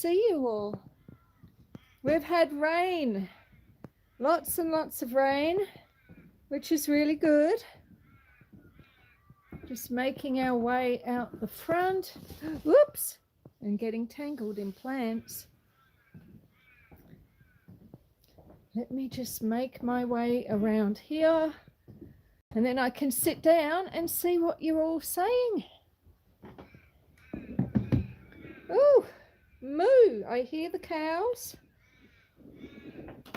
see you all. We've had rain, lots and lots of rain, which is really good. Just making our way out the front. Whoops, and getting tangled in plants. Let me just make my way around here, and then I can sit down and see what you're all saying. Ooh, moo, I hear the cows.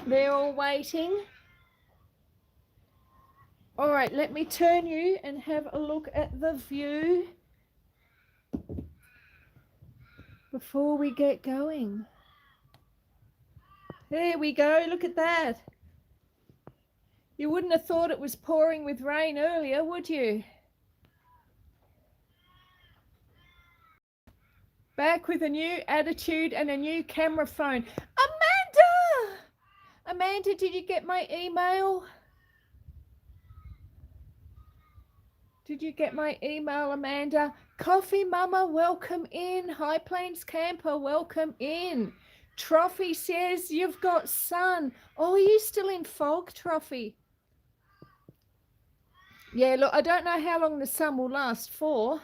They're all waiting. All right, let me turn you and have a look at the view before we get going. There we go, look at that. You wouldn't have thought it was pouring with rain earlier, would you? Back with a new attitude and a new camera phone. Amanda! Amanda, did you get my email? Did you get my email, Amanda? Coffee Mama, welcome in. High Plains Camper, welcome in. Trophy says you've got sun. Oh, are you still in fog, Trophy? Yeah, look, I don't know how long the sun will last for.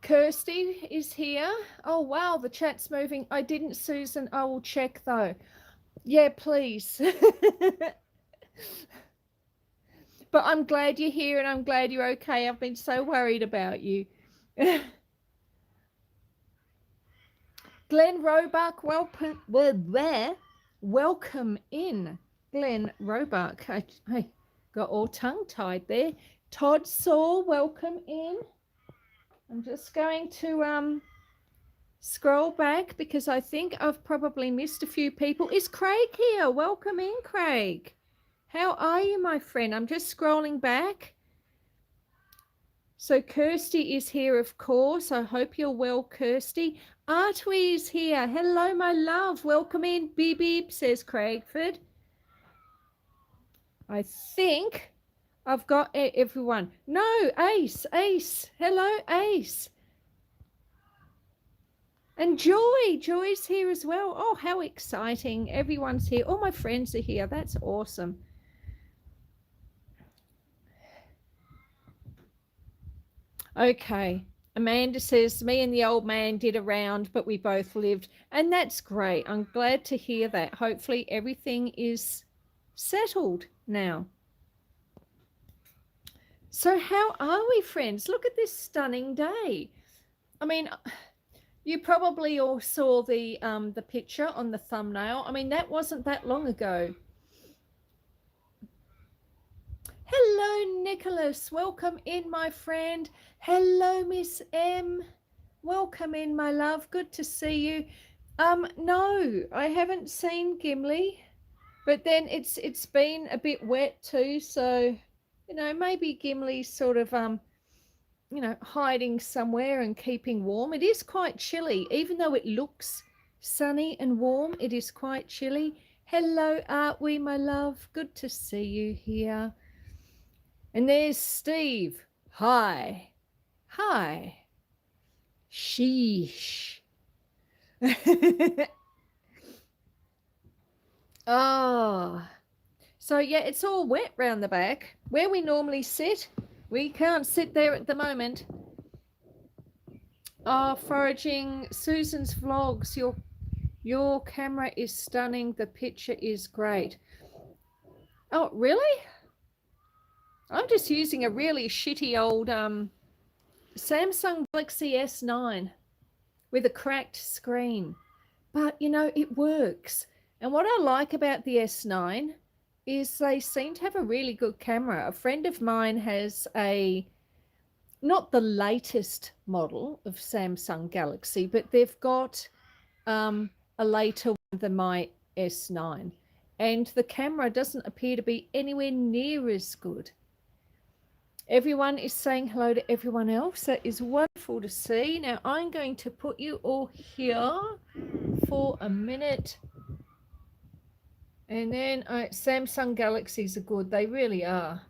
Kirsty is here. Oh, wow, the chat's moving. I didn't, Susan. I will check, though. Yeah, please. But I'm glad you're here and I'm glad you're okay. I've been so worried about you. Glenn Roebuck, welcome in. Glenn Roebuck. I got all tongue-tied there. Todd Saw, welcome in. I'm just going to scroll back because I think I've probably missed a few people. Is Craig here? Welcome in, Craig. How are you, my friend? I'm just scrolling back. So Kirsty is here, of course. I hope you're well, Kirsty. Artwi is here. Hello, my love. Welcome in. Beep, beep, says Craigford. I think I've got everyone. No, Ace. Hello, Ace. And Joy's here as well. Oh, how exciting. Everyone's here. All my friends are here. That's awesome. Okay, Amanda says, me and the old man did a round, but we both lived. And that's great. I'm glad to hear that. Hopefully everything is settled now. So how are we, friends? Look at this stunning day. I mean, you probably all saw the picture on the thumbnail. I mean, that wasn't that long ago. Hello, Nicholas. Welcome in, my friend. Hello, Miss M. Welcome in, my love. Good to see you. No, I haven't seen Gimli, but then it's been a bit wet too, so you know, maybe Gimli's sort of you know, hiding somewhere and keeping warm. It is quite chilly, even though it looks sunny and warm. It is quite chilly. Hello, Artwi, my love. Good to see you here. And there's Steve. Hi. Sheesh. Oh. So, yeah, it's all wet round the back. Where we normally sit, we can't sit there at the moment. Oh, foraging. Susan's vlogs. Your camera is stunning. The picture is great. Oh, really? I'm just using a really shitty old Samsung Galaxy S9 with a cracked screen. But, you know, it works. And what I like about the S9 is they seem to have a really good camera. A friend of mine has not the latest model of Samsung Galaxy, but they've got a later one than my S9. And the camera doesn't appear to be anywhere near as good. Everyone is saying hello to everyone else. That is wonderful to see. Now I'm going to put you all here for a minute. And then Samsung Galaxies are good. They really are.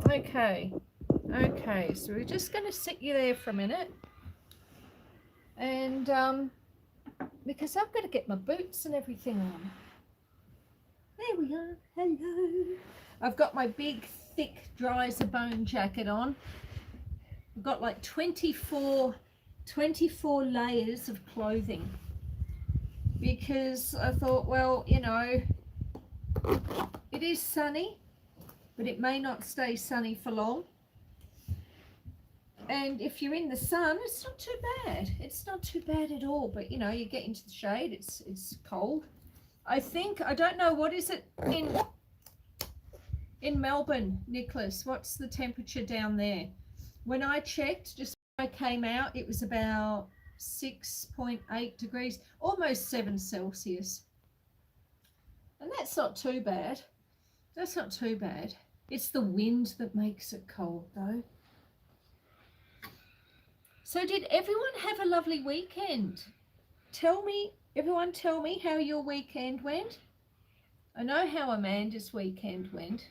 Okay. So we're just going to sit you there for a minute. And because I've got to get my boots and everything on. There we are. Hello. I've got my big, thick, dry as a bone jacket on. I've got like 24 layers of clothing. Because I thought, well, you know, it is sunny, but it may not stay sunny for long. And if you're in the sun, it's not too bad. It's not too bad at all. But, you know, you get into the shade, it's cold. I think, I don't know, what is it in Melbourne, Nicholas? What's the temperature down there? When I checked, just when I came out, it was about 6.8 degrees, almost 7 Celsius. And that's not too bad. That's not too bad. It's the wind that makes it cold, though. So did everyone have a lovely weekend? Everyone tell me how your weekend went. I know how Amanda's weekend went.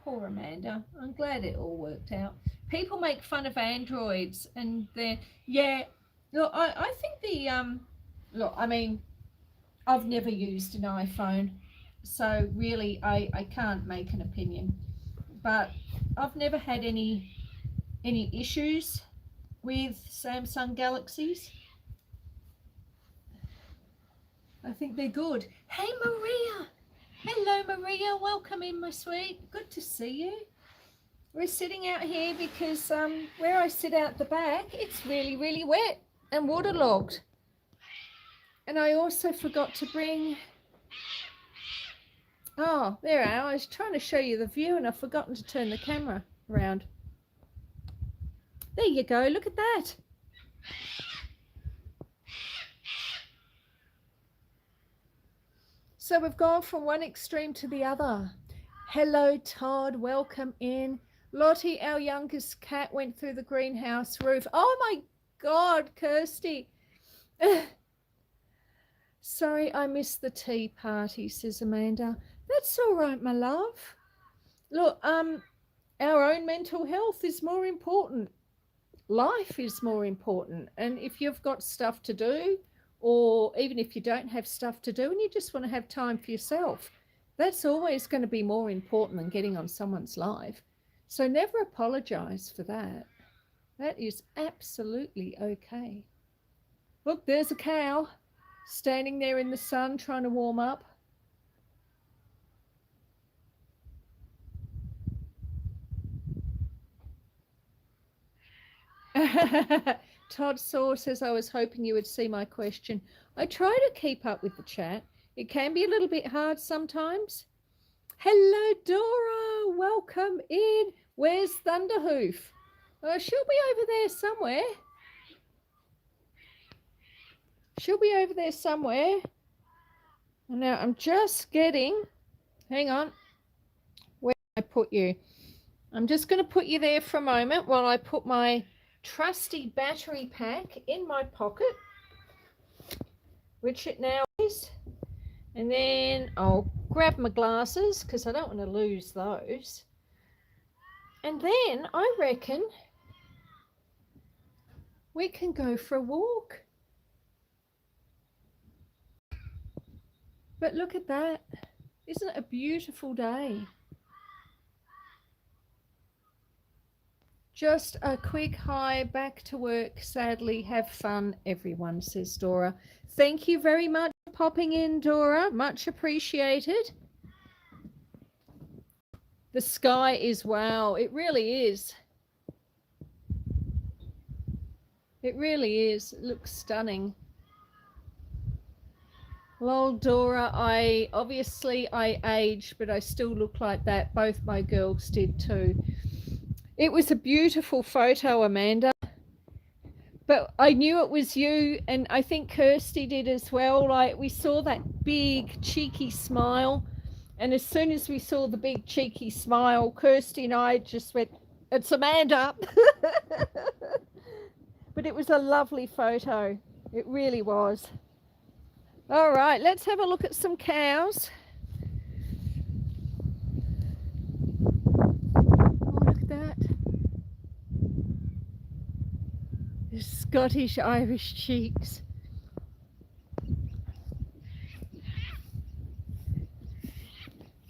Poor Amanda. I'm glad it all worked out. People make fun of androids and they're, yeah, look, I think look, I mean, I've never used an iPhone, so really I can't make an opinion. But I've never had any issues with Samsung Galaxies. I think they're good. Hey Maria. Hello Maria, welcome in my sweet. Good to see you. We're sitting out here because where I sit out the back, it's really, really wet and waterlogged. And I also forgot to bring, oh, there I am. I was trying to show you the view and I've forgotten to turn the camera around. There you go, look at that. So we've gone from one extreme to the other. Hello, Todd. Welcome in. Lottie, our youngest cat, went through the greenhouse roof. Oh, my God, Kirsty. Sorry, I missed the tea party, says Amanda. That's all right, my love. Look, our own mental health is more important. Life is more important. And if you've got stuff to do, or even if you don't have stuff to do and you just want to have time for yourself, that's always going to be more important than getting on someone's life. So never apologize for that. That is absolutely okay. Look, there's a cow standing there in the sun trying to warm up. Todd Saw says, I was hoping you would see my question. I try to keep up with the chat. It can be a little bit hard sometimes. Hello, Dora. Welcome in. Where's Thunderhoof? She'll be over there somewhere. She'll be over there somewhere. Now, I'm just getting, hang on, where did I put you? I'm just going to put you there for a moment while I put my trusty battery pack in my pocket, which it now is, and then I'll grab my glasses because I don't want to lose those, and then I reckon we can go for a walk. But look at that, isn't it a beautiful day? Just a quick hi, back to work, sadly. Have fun, everyone, says Dora. Thank you very much for popping in, Dora. Much appreciated. The sky is, wow, it really is. It really is. It looks stunning. Lol, Dora, I aged, but I still look like that. Both my girls did too. It was a beautiful photo, Amanda, but I knew it was you, and I think Kirsty did as well. Like, we saw that big cheeky smile, and as soon as we saw the big cheeky smile, Kirsty and I just went, it's Amanda. But it was a lovely photo. It really was. All right, let's have a look at some cows. Oh, look at that. The Scottish Irish cheeks.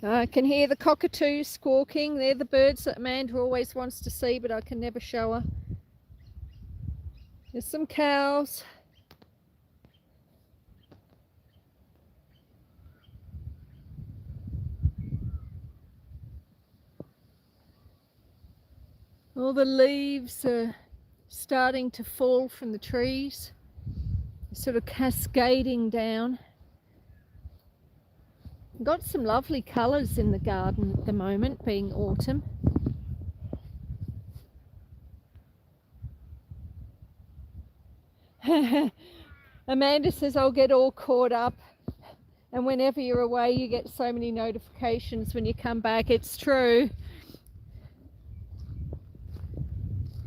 I can hear the cockatoos squawking. They're the birds that Amanda always wants to see, but I can never show her. There's some cows. All the leaves are starting to fall from the trees, sort of cascading down. Got some lovely colours in the garden at the moment, being autumn. Amanda says I'll get all caught up, and whenever you're away you get so many notifications when you come back. It's true.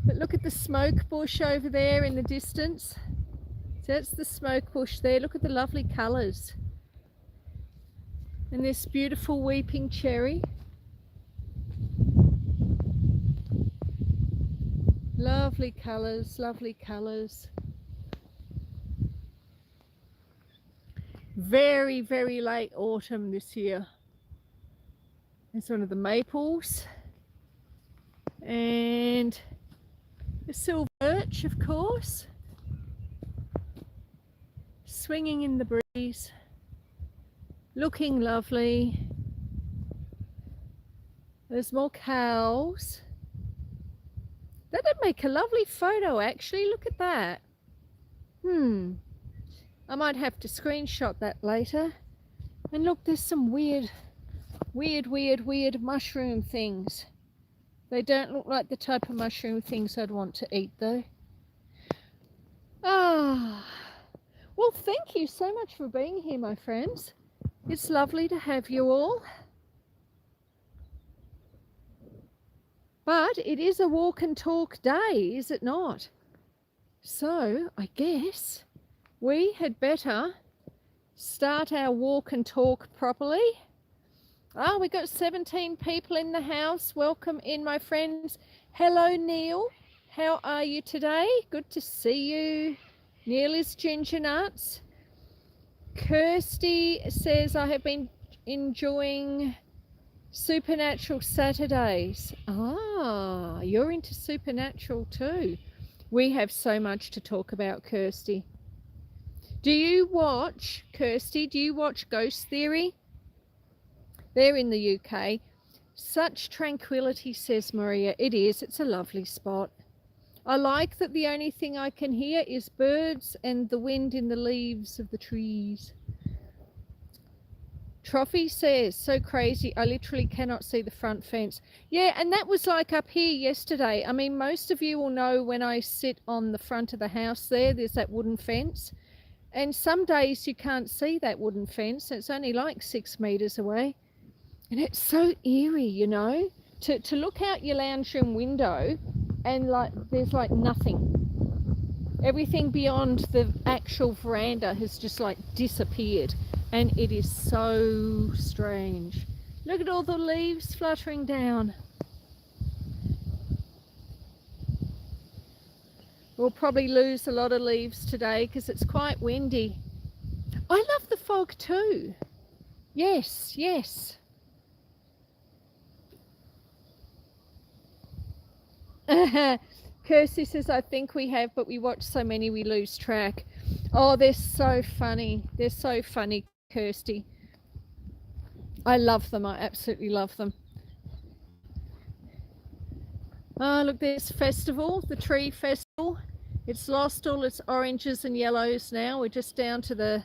But look at the smoke bush over there in the distance. So that's the smoke bush there. Look at the lovely colours. And this beautiful weeping cherry. Lovely colours, lovely colours. Very, very late autumn this year. There's one of the maples. And the silver birch, of course. Swinging in the breeze. Looking lovely. There's more cows. That'd make a lovely photo, actually. Look at that. I might have to screenshot that later. And look, there's some weird mushroom things. They don't look like the type of mushroom things I'd want to eat, though. Well, thank you so much for being here, my friends. It's lovely to have you all. But it is a walk and talk day, is it not? So I guess we had better start our walk and talk properly. We got 17 people in the house. Welcome in, my friends. Hello, Neil. How are you today? Good to see you. Neil is ginger nuts. Kirsty says, I have been enjoying Supernatural Saturdays. You're into Supernatural too. We have so much to talk about, Kirsty. Do you watch, Kirsty, do you watch Ghost Theory? They're in the UK. Such tranquility, says Maria. It is. It's a lovely spot. I like that the only thing I can hear is birds and the wind in the leaves of the trees. Trophy says, so crazy, I literally cannot see the front fence. Yeah, and that was like up here yesterday. I mean, most of you will know when I sit on the front of the house there's that wooden fence. And some days you can't see that wooden fence. It's only like 6 meters away. And it's so eerie, you know, to look out your lounge room window and like there's like nothing. Everything beyond the actual veranda has just like disappeared, and it is so strange. Look at all the leaves fluttering down. We'll probably lose a lot of leaves today because it's quite windy. I love the fog too. Yes, yes. Kirsty says, I think we have, but we watch so many we lose track. Oh, they're so funny. They're so funny, Kirsty. I love them. I absolutely love them. Oh, look, there's festival, the tree festival. It's lost all its oranges and yellows now. We're just down to the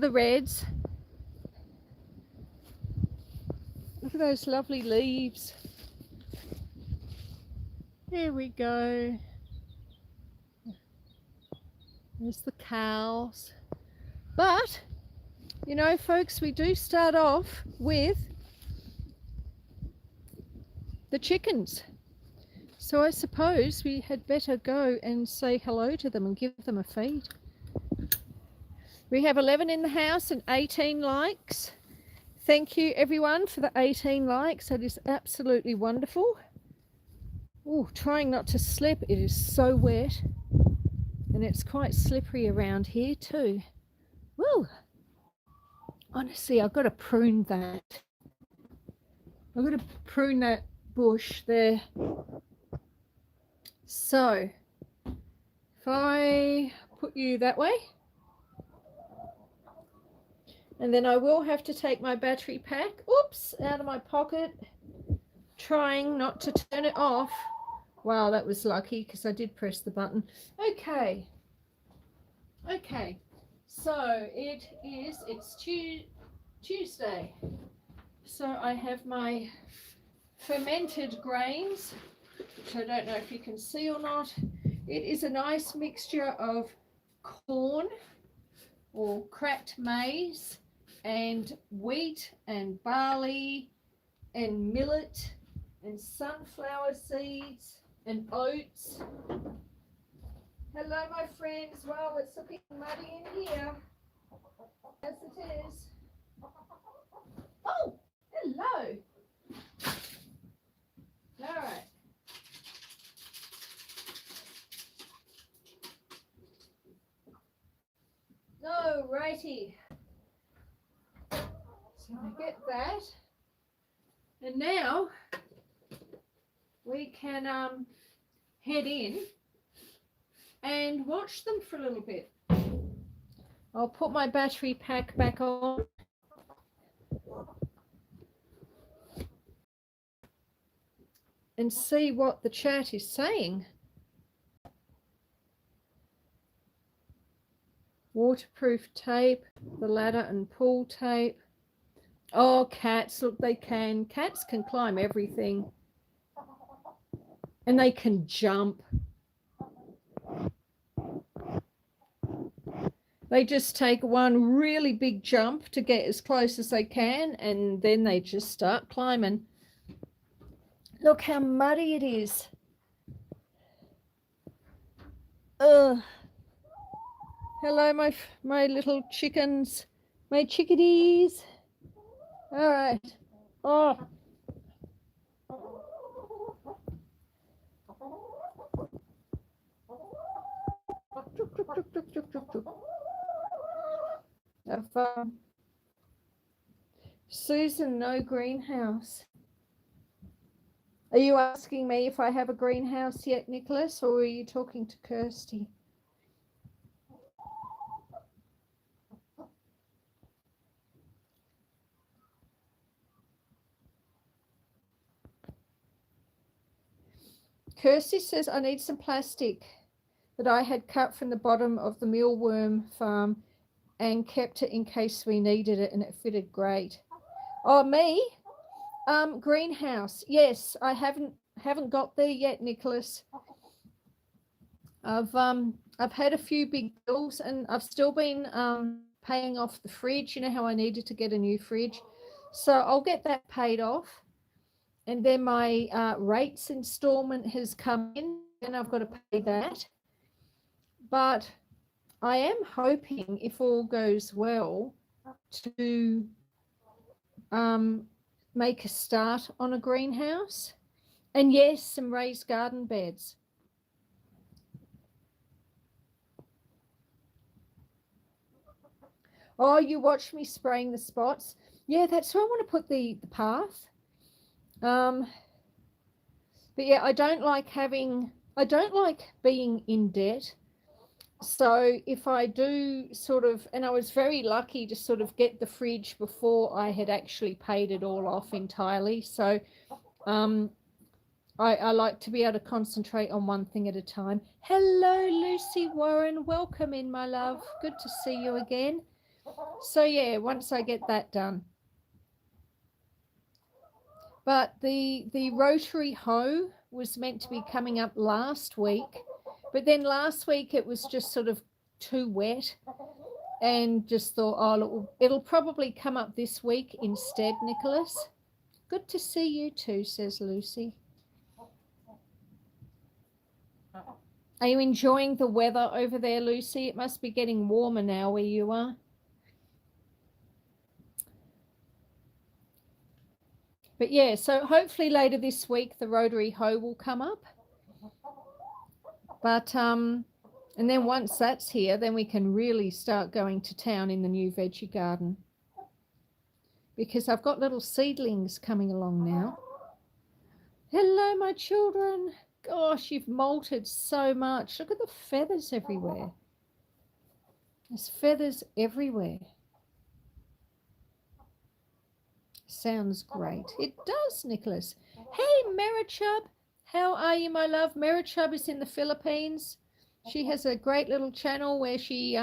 reds. Look at those lovely leaves. There we go. There's the cows. But, you know, folks, we do start off with the chickens. So I suppose we had better go and say hello to them and give them a feed. We have 11 in the house and 18 likes. Thank you everyone for the 18 likes. That is absolutely wonderful. Oh, trying not to slip. It is so wet and and it's quite slippery around here too. Woo! Honestly, I've got to prune that. I've got to prune that bush there. So, if I put you that way, and then I will have to take my battery pack, oops, out of my pocket, trying not to turn it off. Wow, that was lucky because I did press the button. Okay. Okay. So it's Tuesday. So I have my fermented grains, which I don't know if you can see or not. It is a nice mixture of corn or cracked maize and wheat and barley and millet and sunflower seeds and oats. Hello, my friends. Well, it's looking muddy in here. Yes, it is. Oh, hello. All right. No, righty. So I get that. And now we can head in and watch them for a little bit. I'll put my battery pack back on. And see what the chat is saying. Waterproof tape, the ladder and pool tape. Oh, cats, look, they can. Cats can climb everything. And they can jump. They just take one really big jump to get as close as they can, and then they just start climbing. Look how muddy it is. Hello, my little chickens, my chickadees. All right. Oh. Susan, no greenhouse. Are you asking me if I have a greenhouse yet, Nicholas, or are you talking to Kirsty? Kirsty says, I need some plastic that I had cut from the bottom of the mealworm farm and kept it in case we needed it, and it fitted great. Oh, me? Greenhouse. Yes, I haven't got there yet, Nicholas. I've had a few big bills, and I've still been paying off the fridge. You know how I needed to get a new fridge, so I'll get that paid off, and then my rates installment has come in, and I've got to pay that. But I am hoping, if all goes well, to make a start on a greenhouse, and yes, some raised garden beds. Oh, you watch me spraying the spots. Yeah, that's where I want to put the path. But yeah, I don't like being in debt. So if I do sort of, and I was very lucky to sort of get the fridge before I had actually paid it all off entirely. So I like to be able to concentrate on one thing at a time. Hello, Lucy Warren. Welcome in, my love. Good to see you again. So yeah, once I get that done. But the rotary hoe was meant to be coming up last week, but then last week it was just sort of too wet, and just thought, oh, it'll probably come up this week instead, Nicholas. Good to see you too, says Lucy. Are you enjoying the weather over there, Lucy? It must be getting warmer now where you are. But yeah, so hopefully later this week the rotary hoe will come up. But And then once that's here, then we can really start going to town in the new veggie garden, because I've got little seedlings coming along now. Hello, my children. Gosh, you've molted so much. Look at the feathers everywhere. There's feathers everywhere. Sounds great. It does, Nicholas. Hey, Marichub. How are you, my love? Marichub is in the Philippines. She has a great little channel where she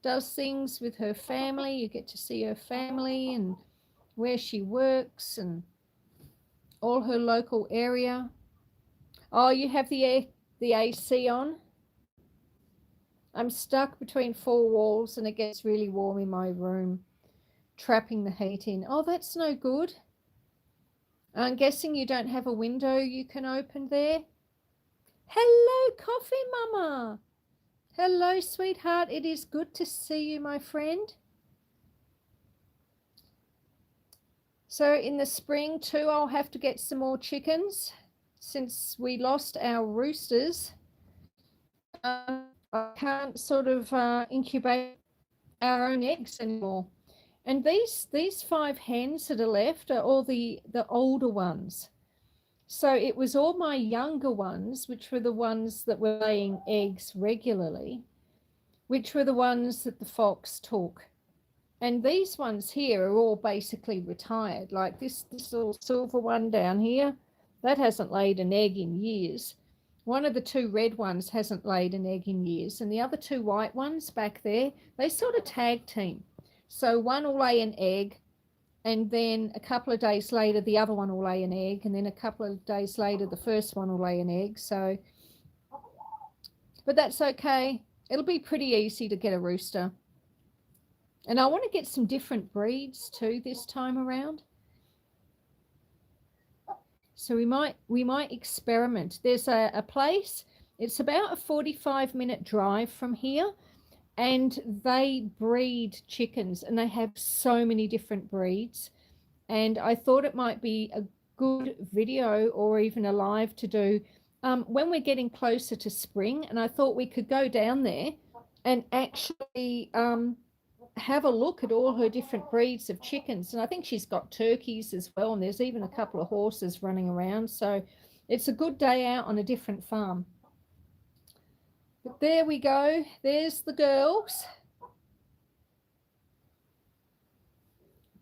does things with her family. You get to see her family and where she works and all her local area. Oh, you have the AC on? I'm stuck between four walls and it gets really warm in my room, trapping the heat in. Oh, that's no good. I'm guessing you don't have a window you can open there. Hello, Coffee Mama. Hello, sweetheart. It is good to see you, my friend. So in the spring too, I'll have to get some more chickens since we lost our roosters. I can't sort of incubate our own eggs anymore. And these 5 hens that are left are all the older ones. So it was all my younger ones, which were the ones that were laying eggs regularly, which were the ones that the fox took. And these ones here are all basically retired. Like this little silver one down here, that hasn't laid an egg in years. One of the 2 red ones hasn't laid an egg in years. And the other 2 white ones back there, they sort of tag team. So one will lay an egg, and then a couple of days later, the other one will lay an egg. And then a couple of days later, the first one will lay an egg. So, but that's okay. It'll be pretty easy to get a rooster. And I want to get some different breeds too this time around. So we might experiment. There's a place, it's about a 45-minute drive from here, and they breed chickens and they have so many different breeds. And I thought it might be a good video or even a live to do when we're getting closer to spring. And I thought we could go down there and actually have a look at all her different breeds of chickens. And I think she's got turkeys as well, and there's even a couple of horses running around. So it's a good day out on a different farm. But there we go. There's the girls.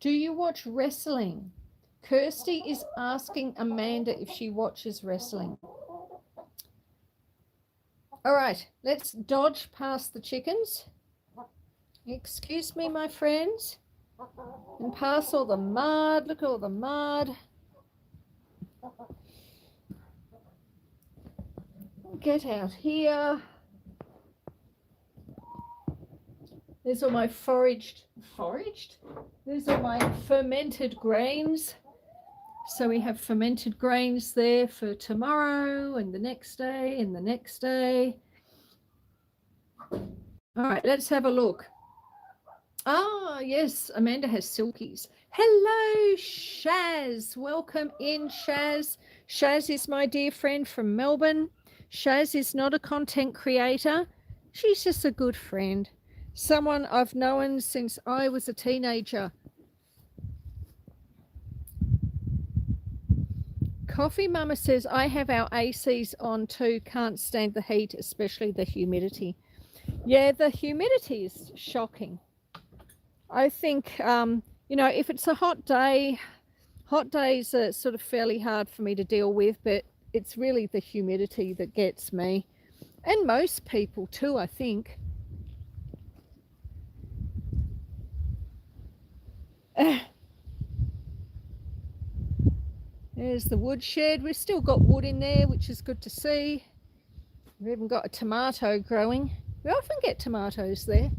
Do you watch wrestling? Kirsty is asking Amanda if she watches wrestling. All right, let's dodge past the chickens. Excuse me, my friends. And pass all the mud. Look at all the mud. Get out here. There's all my foraged? There's all my fermented grains. So we have fermented grains there for tomorrow and the next day and the next day. All right, let's have a look. Ah, yes, Amanda has silkies. Hello, Shaz. Welcome in, Shaz. Shaz is my dear friend from Melbourne. Shaz is not a content creator. She's just a good friend. Someone I've known since I was a teenager. Coffee Mama says, I have our ACs on too. Can't stand the heat, especially the humidity. Yeah, the humidity is shocking. I think, you know, if it's a hot day, hot days are sort of fairly hard for me to deal with, but it's really the humidity that gets me. And most people too, I think. There's the woodshed. We've still got wood in there, which is good to see. We've even got a tomato growing. We often get tomatoes there.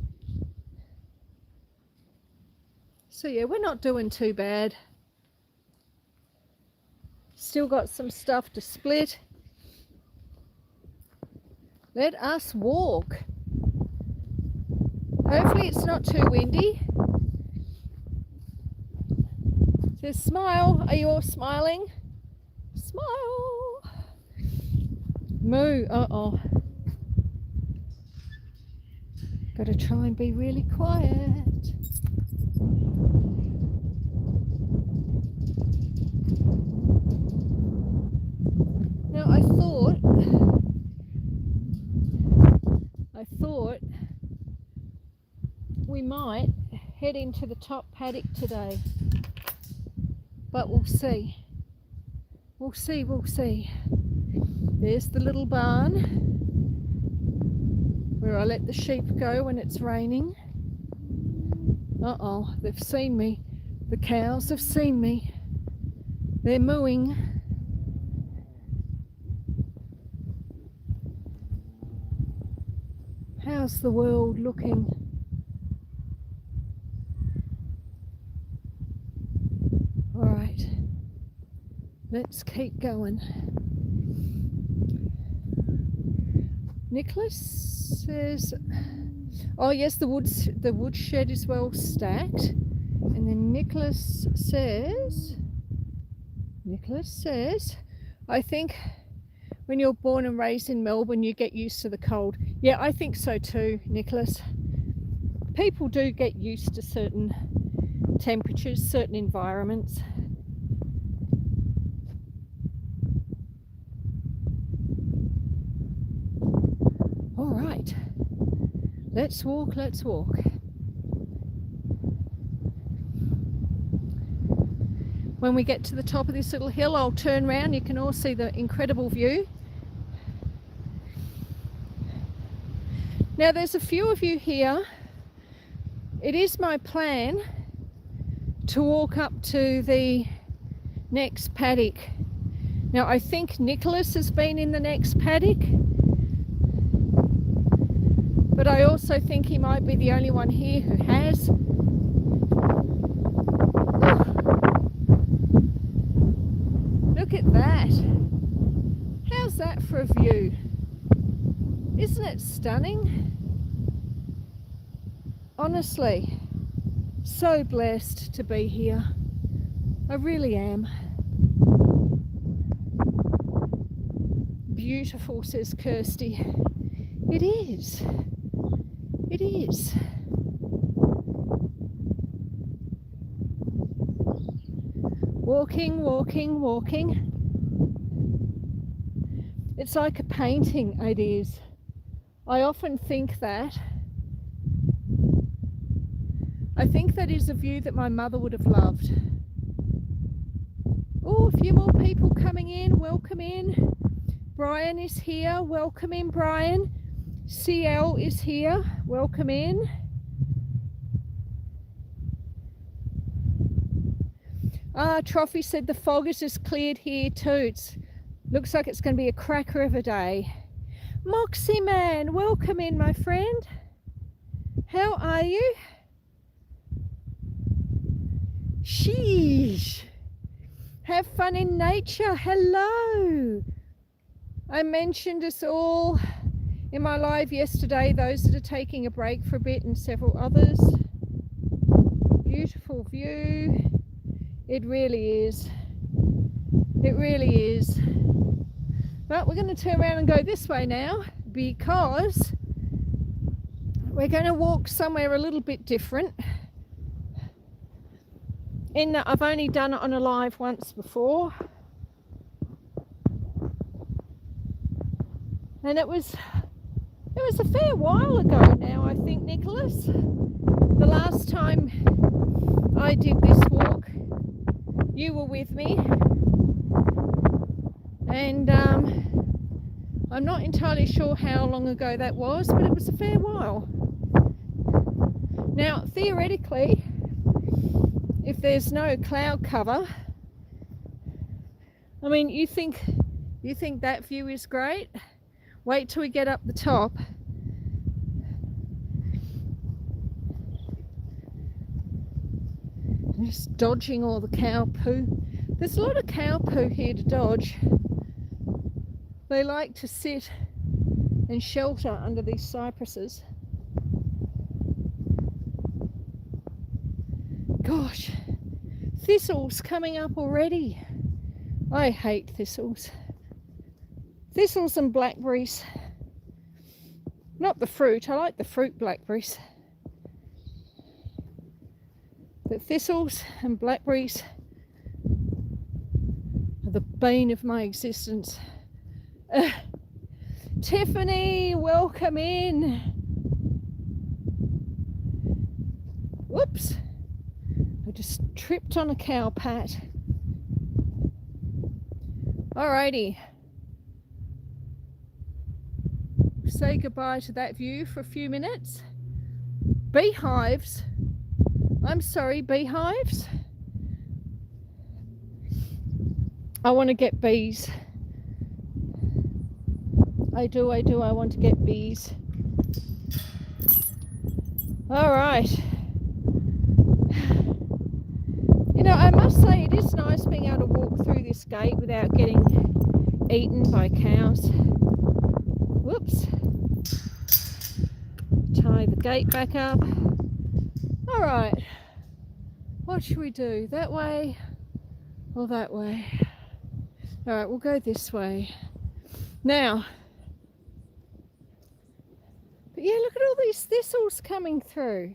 So yeah, we're not doing too bad. Still got some stuff to split. Let us walk. Hopefully it's not too windy. Says smile. Are you all smiling? Smile. Moo. Uh-oh. Got to try and be really quiet. Now I thought we might head into the top paddock today, but we'll see. We'll see. There's the little barn where I let the sheep go when it's raining. Uh-oh, they've seen me. The cows have seen me. They're mooing. How's the world looking? All right, let's keep going. Nicholas says, oh yes, the wood shed is well stacked. And then Nicholas says, I think when you're born and raised in Melbourne, you get used to the cold. Yeah, I think so too, Nicholas. People do get used to certain temperatures, certain environments. All right, let's walk. When we get to the top of this little hill, I'll turn around. You can all see the incredible view. Now there's a few of you here. It is my plan to walk up to the next paddock. Now I think Nicholas has been in the next paddock, but I also think he might be the only one here who has. Look at that. How's that for a view? Isn't it stunning? Honestly, so blessed to be here. I really am. Beautiful, says Kirsty. It is. It is. Walking. It's like a painting, it is. I often think that. I think that is a view that my mother would have loved. Oh, a few more people coming in. Welcome in. Brian is here. Welcome in, Brian. CL is here. Welcome in. Trophy said the fog is just cleared here too. Looks like it's going to be a cracker of a day. Moxie Man, welcome in, my friend. How are you? Sheesh. Have fun in nature. Hello. I mentioned us all in my live yesterday, those that are taking a break for a bit and several others. Beautiful view. It really is. It really is. But we're going to turn around and go this way now because we're going to walk somewhere a little bit different. In that I've only done it on a live once before. And it was a fair while ago now, I think, Nicholas. The last time I did this walk, you were with me. And I'm not entirely sure how long ago that was, but it was a fair while. Now, theoretically, if there's no cloud cover, I mean, you think that view is great? Wait till we get up the top. Just dodging all the cow poo. There's a lot of cow poo here to dodge. They like to sit and shelter under these cypresses. Gosh, thistles coming up already. I hate thistles. Thistles and blackberries. Not the fruit, I like the fruit blackberries. But thistles and blackberries are the bane of my existence. Tiffany, welcome in. Whoops, I just tripped on a cow pat. Alrighty. Say goodbye to that view for a few minutes. Beehives. I'm sorry, beehives. I want to get bees. I do. I want to get bees. All right. You know, I must say it is nice being able to walk through this gate without getting eaten by cows. Whoops. Tie the gate back up. All right. What should we do? That way or that way? All right, we'll go this way. Now, but yeah, look at all these thistles coming through.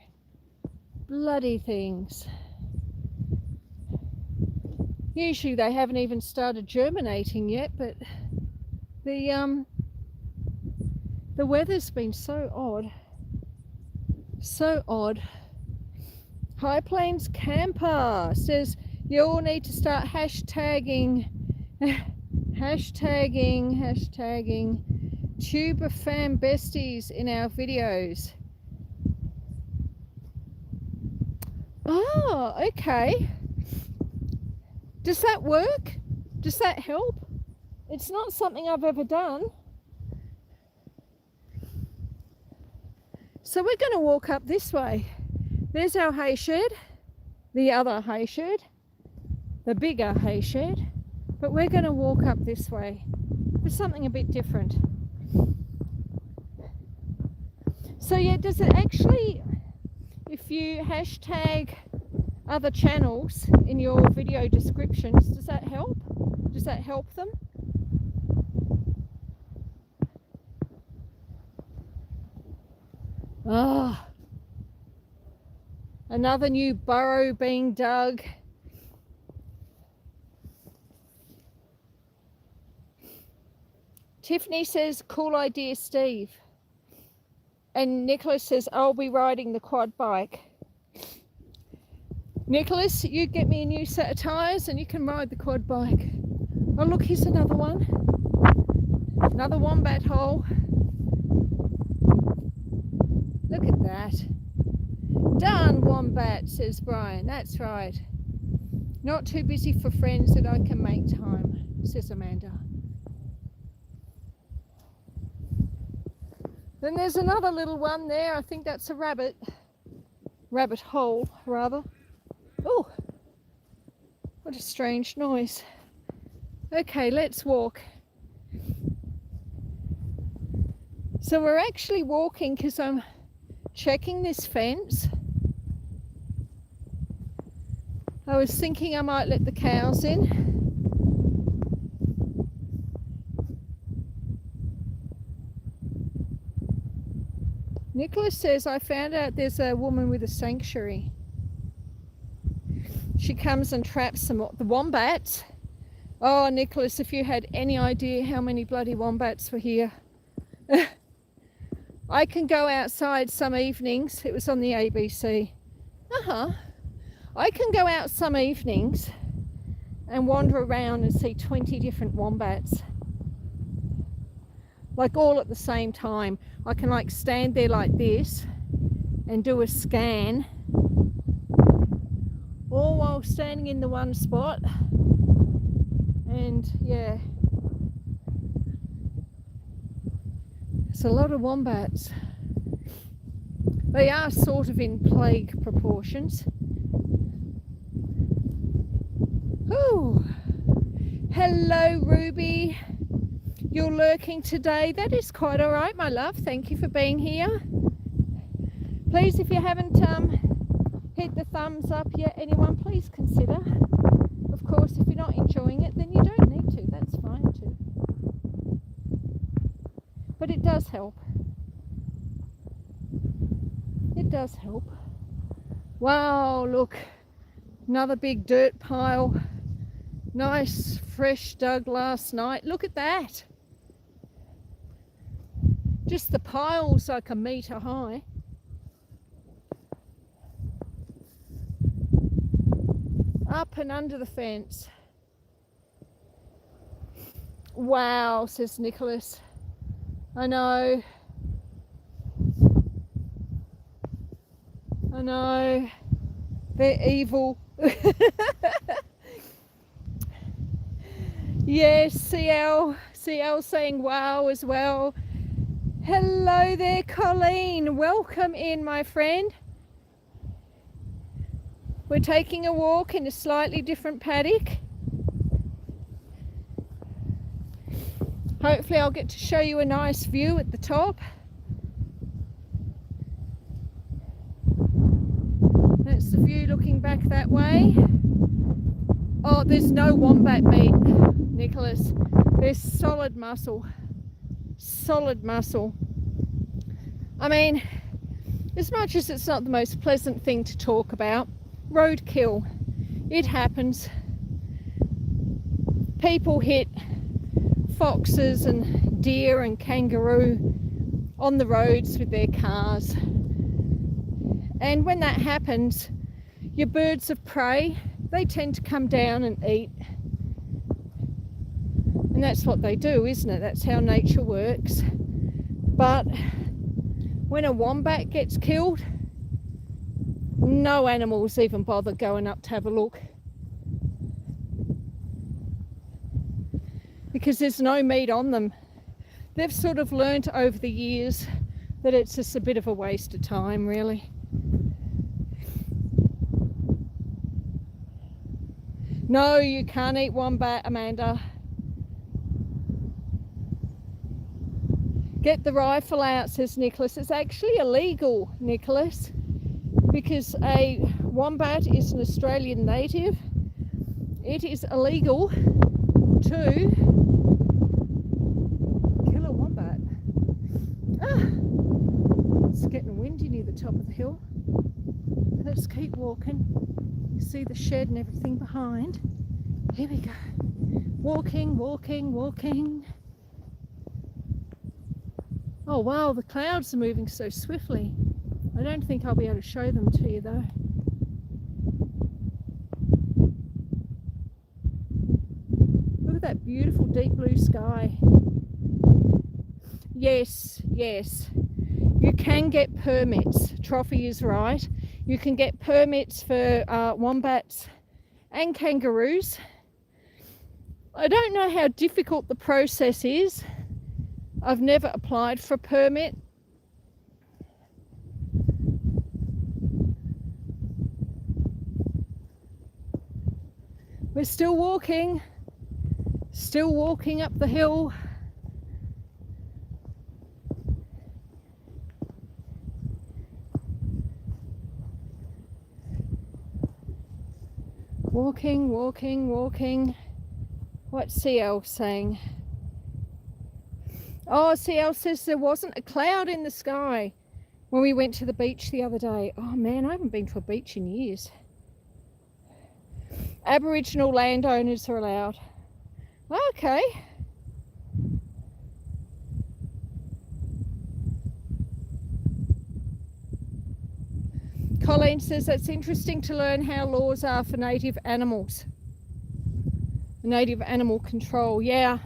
Bloody things. Usually they haven't even started germinating yet, but the weather's been so odd. So odd. High Plains Camper says you all need to start hashtagging tuber fam besties in our videos. Oh, okay. Does that work? Does that help? It's not something I've ever done. So we're going to walk up this way. There's our hay shed, the other hay shed, the bigger hay shed, but we're going to walk up this way for something a bit different. So yeah, does it actually, if you hashtag other channels in your video descriptions, does that help? Does that help them? Ah, another new burrow being dug. Tiffany says, cool idea, Steve. And Nicholas says, I'll be riding the quad bike. Nicholas, you get me a new set of tyres and you can ride the quad bike. Oh look, here's another one. Another wombat hole. Look at that. Done, wombat, says Brian. That's right. Not too busy for friends that I can make time, says Amanda. Then there's another little one there. I think that's a rabbit. Rabbit hole, rather. Oh, what a strange noise. Okay, let's walk. So we're actually walking because I'm checking this fence. I was thinking I might let the cows in. Nicholas says, I found out there's a woman with a sanctuary. She comes and traps the wombats. Oh, Nicholas, if you had any idea how many bloody wombats were here. I can go outside some evenings. It was on the ABC. I can go out some evenings and wander around and see 20 different wombats. Like all at the same time. I can like stand there like this and do a scan, all while standing in the one spot. And yeah, it's a lot of wombats. They are sort of in plague proportions. Oh, hello Ruby. You're lurking today. That is quite all right, my love. Thank you for being here. Please, if you haven't hit the thumbs up yet, anyone, please consider. Of course, if you're not enjoying it, then you don't need to. That's fine too. But it does help. does help. Wow, look, another big dirt pile. Nice, fresh dug last night. Look at that. Just the pile's like a metre high. Up and under the fence. Wow, says Nicholas. I know. I know. They're evil. Yes, CL saying wow as well. Hello there, Colleen. Welcome in, my friend. We're taking a walk in a slightly different paddock. Hopefully I'll get to show you a nice view at the top. That's the view looking back that way. Oh, there's no wombat meat, Nicholas. There's solid muscle. Solid muscle. I mean, as much as it's not the most pleasant thing to talk about, roadkill, it happens. People hit foxes and deer and kangaroo on the roads with their cars, and when that happens, your birds of prey, they tend to come down and eat, and that's what they do, isn't it? That's how nature works. But when a wombat gets killed, no animals even bother going up to have a look, because there's no meat on them. They've sort of learnt over the years that it's just a bit of a waste of time, really. No, you can't eat wombat, Amanda. Get the rifle out, says Nicholas. It's actually illegal, Nicholas, because a wombat is an Australian native. It is illegal to kill a wombat. It's getting windy near the top of the hill. Let's keep walking. You see the shed and everything behind. Here we go. Walking, walking, walking. Oh wow, the clouds are moving so swiftly. I don't think I'll be able to show them to you though. Look at that beautiful deep blue sky. Yes, yes. You can get permits. Trophy is right. You can get permits for wombats and kangaroos. I don't know how difficult the process is. I've never applied for a permit. We're still walking up the hill. Walking, walking, walking. What's CL saying? Oh, CL says there wasn't a cloud in the sky when we went to the beach the other day. Oh man, I haven't been to a beach in years. Aboriginal landowners are allowed. Okay. Colleen says that's interesting to learn how laws are for native animals. Native animal control, yeah.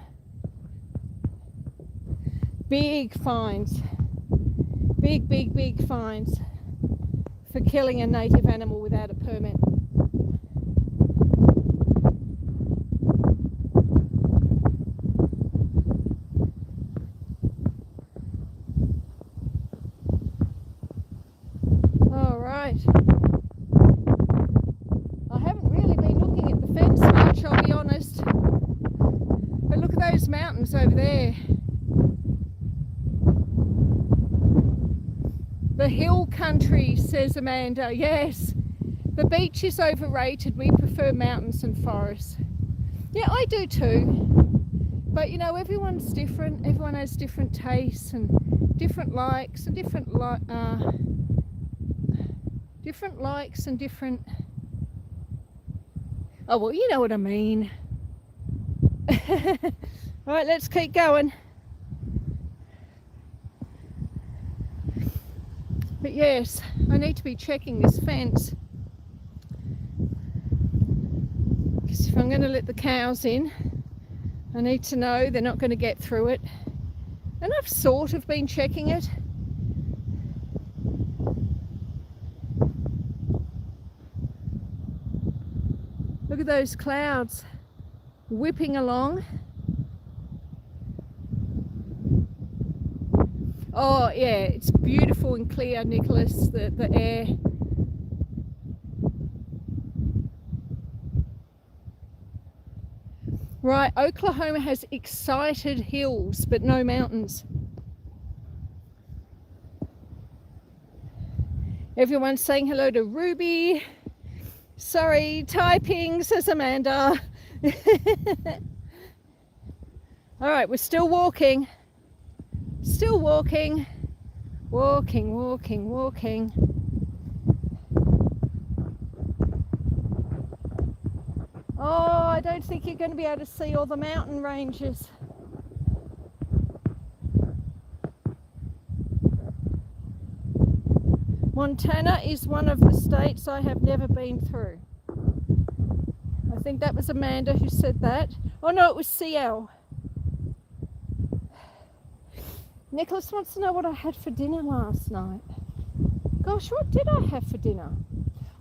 Big fines. Big, big, big fines for killing a native animal without a permit. All right. I haven't really been looking at the fence much, I'll be honest. But look at those mountains over there. The hill country, says Amanda. Yes, the beach is overrated. We prefer mountains and forests. Yeah, I do too. But you know, everyone's different. Everyone has different tastes and different likes and different Different likes and different... Oh, well, you know what I mean. All right, let's keep going. But yes, I need to be checking this fence, because if I'm going to let the cows in, I need to know they're not going to get through it. And I've sort of been checking it. Look at those clouds whipping along. Oh yeah, it's beautiful and clear, Nicholas, the air. Right, Oklahoma has excited hills but no mountains. Everyone's saying hello to Ruby. Sorry, typing, says Amanda. All right, we're still walking. Still walking. Walking, walking, walking. Oh, I don't think you're going to be able to see all the mountain ranges. Montana is one of the states I have never been through. I think that was Amanda who said that. Oh no, it was CL. Nicholas wants to know what I had for dinner last night. Gosh, what did I have for dinner?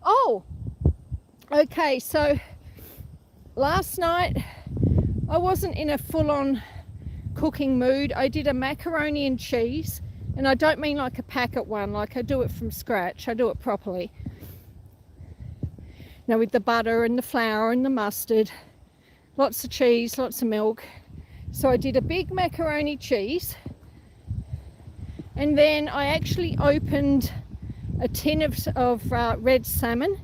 Oh, okay, so last night I wasn't in a full-on cooking mood. I did a macaroni and cheese, and I don't mean like a packet one, like I do it from scratch. I do it properly. Now with the butter and the flour and the mustard, lots of cheese, lots of milk. So I did a big macaroni cheese, and then I actually opened a tin of red salmon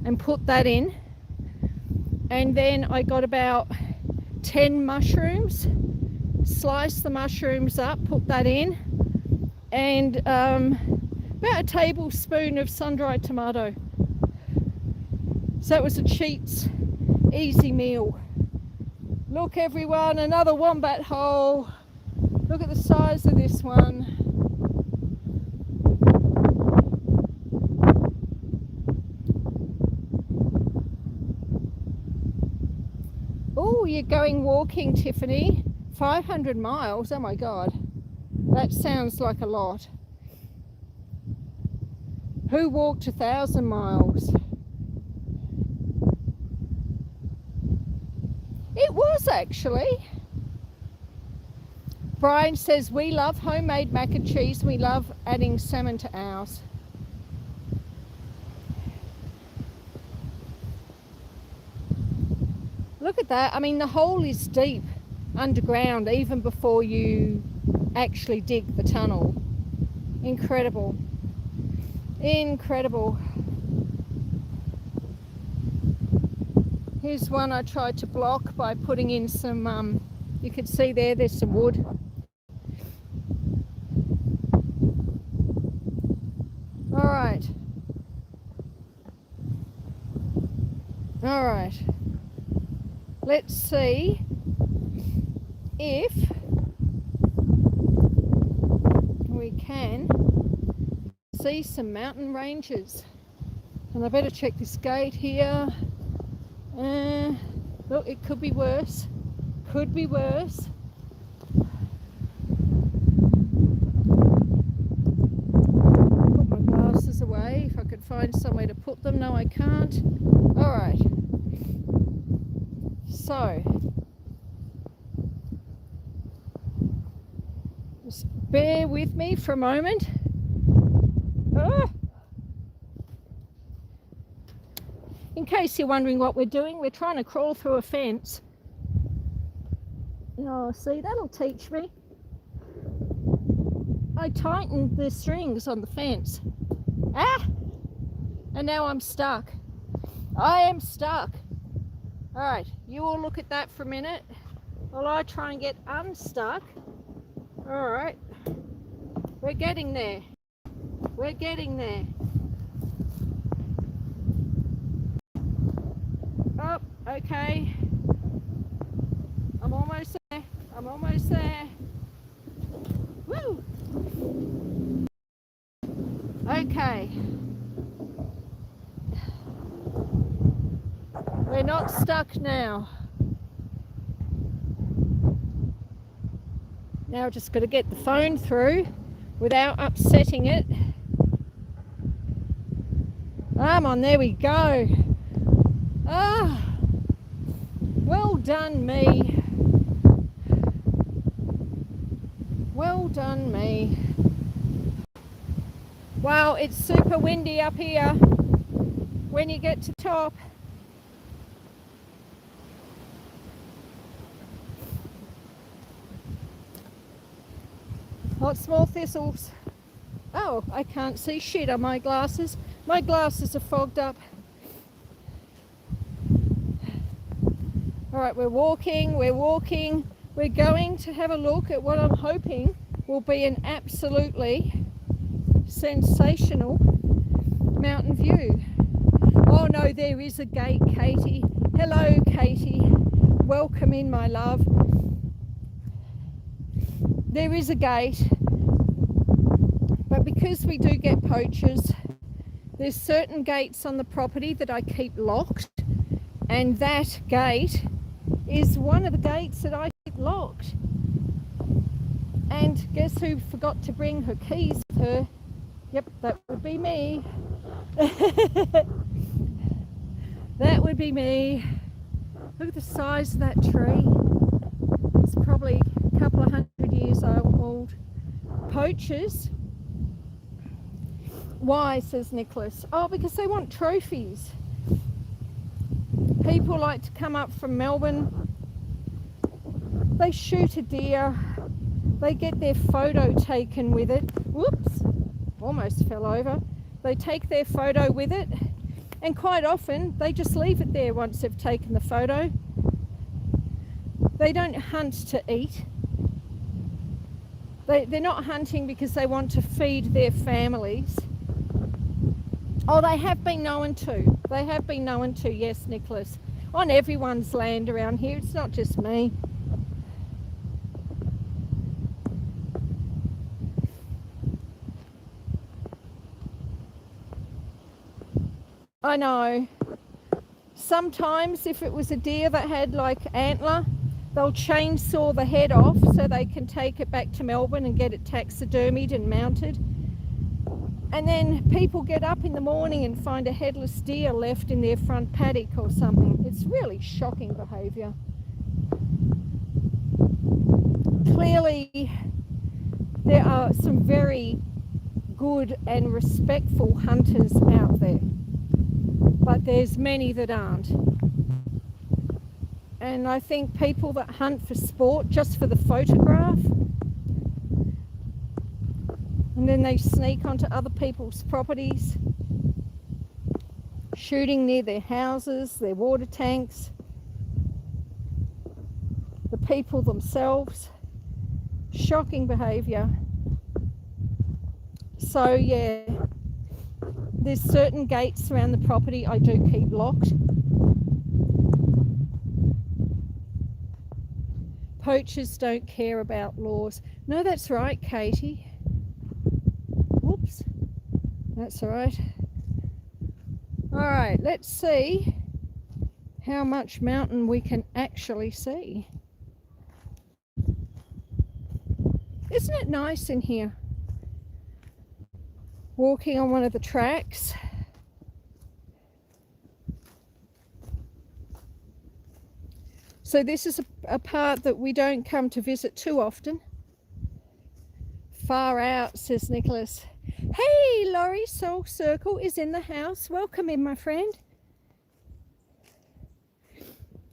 and put that in. And then I got about 10 mushrooms, sliced the mushrooms up, put that in, and about a tablespoon of sun-dried tomato. So it was a cheats, easy meal. Look everyone, another wombat hole. Look at the size of this one. Oh, you're going walking, Tiffany. 500 miles, oh my God. That sounds like a lot. Who walked 1,000 miles? It was actually. Brian says, we love homemade mac and cheese. We love adding salmon to ours. Look at that. I mean, the hole is deep underground even before you actually dig the tunnel. Incredible. Incredible. Here's one I tried to block by putting in some, you can see there's some wood. All right. All right. Let's see if we can see some mountain ranges. And I better check this gate here. Look, it could be worse. Could be worse. Put my glasses away if I could find somewhere to put them. No, I can't. All right. So, just bear with me for a moment. Ah! In case you're wondering what we're doing, we're trying to crawl through a fence. Oh, see, that'll teach me. I tightened the strings on the fence. Ah! And now I'm stuck. I am stuck. All right, you all look at that for a minute while I try and get unstuck. All right, we're getting there. We're getting there. Okay. I'm almost there. I'm almost there. Woo! Okay. We're not stuck now. Now just got to get the phone through without upsetting it. Come on, there we go. Ah, well done me. Well done me. Wow, it's super windy up here when you get to top. Lots more thistles. Oh, I can't see shit on my glasses. My glasses are fogged up. All right, we're walking. We're going to have a look at what I'm hoping will be an absolutely sensational mountain view. Oh no, there is a gate, Katie. Hello, Katie. Welcome in, my love. There is a gate, but because we do get poachers, there's certain gates on the property that I keep locked, and that gate is one of the gates that I keep locked. And guess who forgot to bring her keys with her? Yep, that would be me. That would be me. Look at the size of that tree. It's probably a couple of 100 years old. Poachers. Why, says Nicholas? Oh, because they want trophies. People like to come up from Melbourne. They shoot a deer. They get their photo taken with it. Whoops, almost fell over. They take their photo with it, and quite often they just leave it there once they've taken the photo. They don't hunt to eat. They're not hunting because they want to feed their families. Oh, they have been known to. They have been known to, yes, Nicholas. On everyone's land around here. It's not just me. I know. Sometimes if it was a deer that had like antler, they'll chainsaw the head off so they can take it back to Melbourne and get it taxidermied and mounted. And then people get up in the morning and find a headless deer left in their front paddock or something. It's really shocking behaviour. Clearly, there are some very good and respectful hunters out there, but there's many that aren't. And I think people that hunt for sport, just for the photograph, and then they sneak onto other people's properties, shooting near their houses, their water tanks, the people themselves. Shocking behaviour. So yeah, there's certain gates around the property I do keep locked. Poachers don't care about laws. No, that's right, Katie. Whoops. That's all right. All right, let's see how much mountain we can actually see. Isn't it nice in here? Walking on one of the tracks. So this is a part that we don't come to visit too often. Far out, says Nicholas. Hey, Laurie, Soul Circle is in the house. Welcome in, my friend.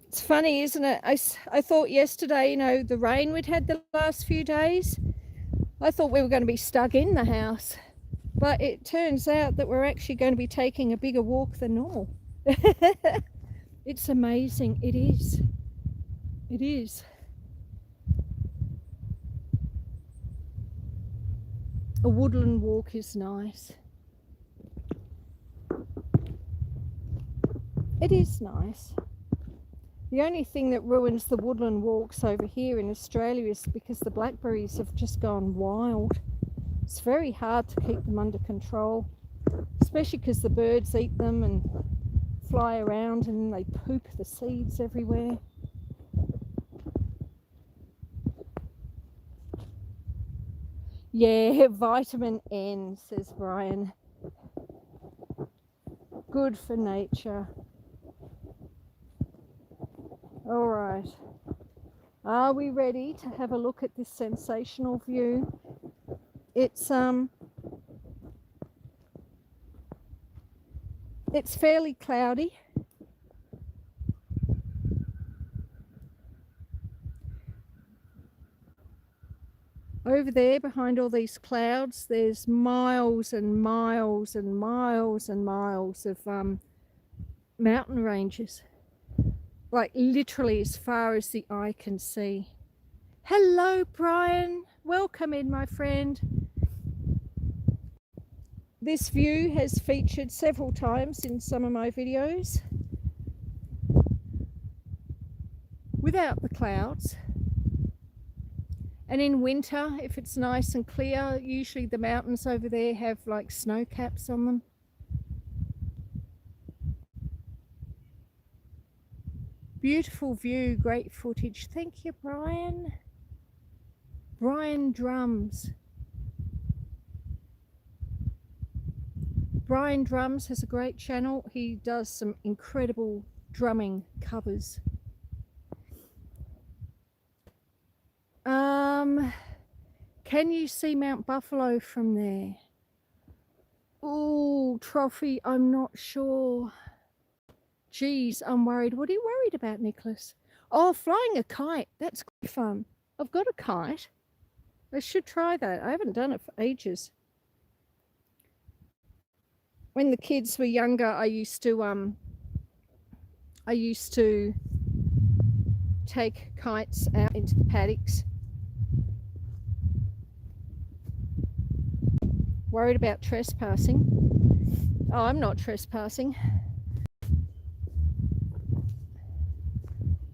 It's funny, isn't it? I thought yesterday, you know, the rain we'd had the last few days, I thought we were going to be stuck in the house. But it turns out that we're actually going to be taking a bigger walk than normal. It's amazing. It is. It is. A woodland walk is nice. It is nice. The only thing that ruins the woodland walks over here in Australia is because the blackberries have just gone wild. It's very hard to keep them under control, especially because the birds eat them and fly around and they poop the seeds everywhere. Yeah, vitamin N, says Brian. Good for nature. All right. Are we ready to have a look at this sensational view? It's fairly cloudy. Over there behind all these clouds, there's miles and miles and miles and miles of mountain ranges. Like literally as far as the eye can see. Hello, Brian. Welcome in, my friend. This view has featured several times in some of my videos. Without the clouds. And in winter, if it's nice and clear, usually the mountains over there have like snow caps on them. Beautiful view, great footage. Thank you, Brian. Brian Drums. Brian Drums has a great channel. He does some incredible drumming covers. Can you see Mount Buffalo from there? Oh, Trophy, I'm not sure. Geez, I'm worried. What are you worried about, Nicholas? Oh, flying a kite. That's good fun. I've got a kite. I should try that. I haven't done it for ages. When the kids were younger, I used to take kites out into the paddocks. Worried about trespassing. Oh, I'm not trespassing.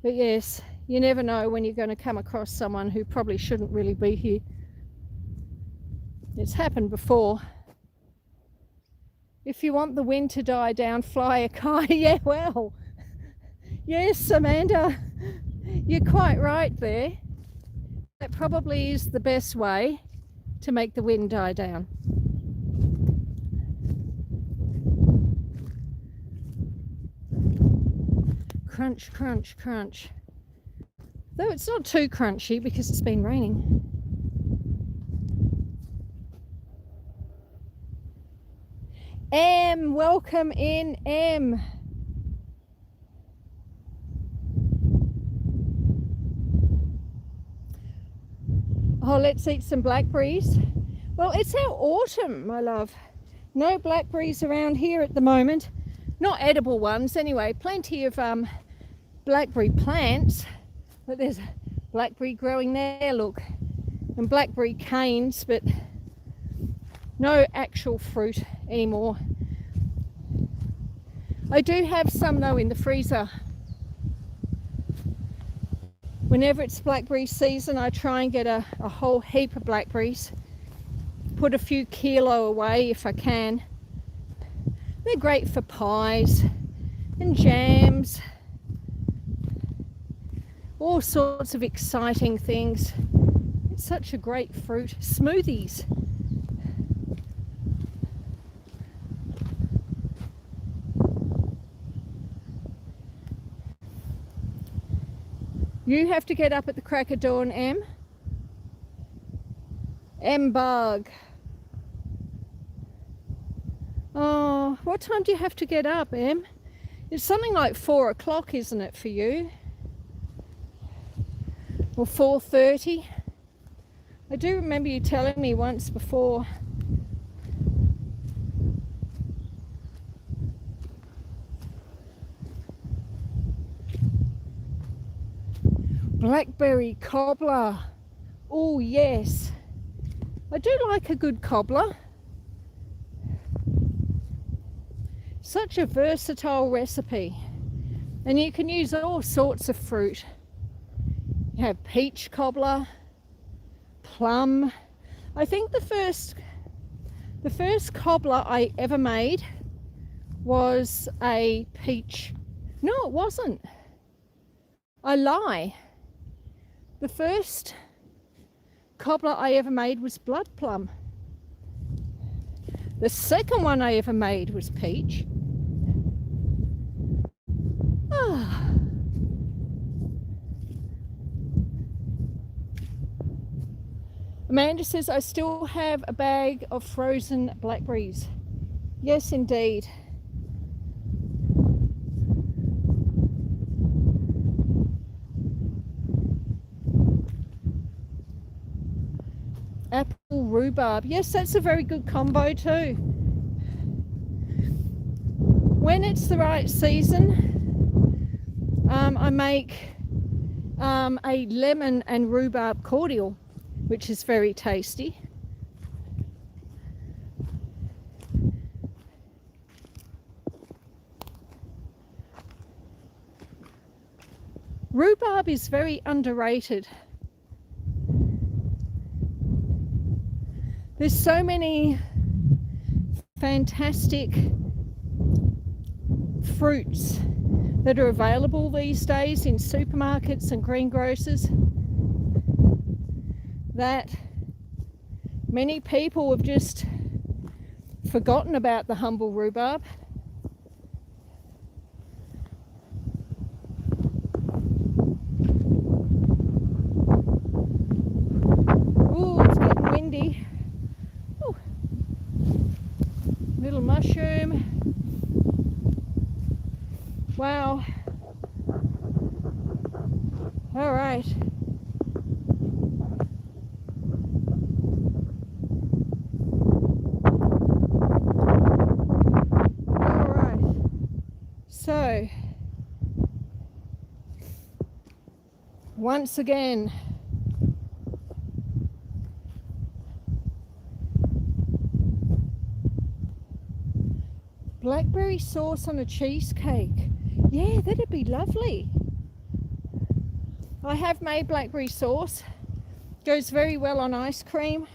But yes, you never know when you're going to come across someone who probably shouldn't really be here. It's happened before. If you want the wind to die down, fly a kite. Yeah, well, yes, Amanda, you're quite right there. That probably is the best way to make the wind die down. Crunch, crunch, crunch. Though it's not too crunchy because it's been raining. M, welcome in, M. Oh, let's eat some blackberries. Well, it's our autumn, my love. No blackberries around here at the moment. Not edible ones anyway. Plenty of blackberry plants, but there's blackberry growing there, look, and blackberry canes, but no actual fruit anymore. I do have some though in the freezer. Whenever it's blackberry season, I try and get a whole heap of blackberries, put a few kilo away if I can. They're great for pies and jams, all sorts of exciting things. It's such a great fruit. Smoothies. You have to get up at the crack of dawn, M. M-Bug. Oh, what time do you have to get up, Em? It's something like 4 o'clock, isn't it, for you? Or 4:30? I do remember you telling me once before. Blackberry cobbler. Oh, yes. I do like a good cobbler. Such a versatile recipe. And you can use all sorts of fruit. You have peach cobbler, plum. I think the first cobbler I ever made was a peach. No, it wasn't. I lie. The first cobbler I ever made was blood plum. The second one I ever made was peach. Ah. Amanda says, I still have a bag of frozen blackberries. Yes, indeed. Apple rhubarb. Yes, that's a very good combo too. When it's the right season, I make a lemon and rhubarb cordial, which is very tasty. Rhubarb is very underrated. There's so many fantastic fruits that are available these days in supermarkets and greengrocers that many people have just forgotten about the humble rhubarb. Ooh, it's getting windy. Ooh. Little mushroom. Wow. All right. So, once again, blackberry sauce on a cheesecake. Yeah, that'd be lovely. I have made blackberry sauce. Goes very well on ice cream.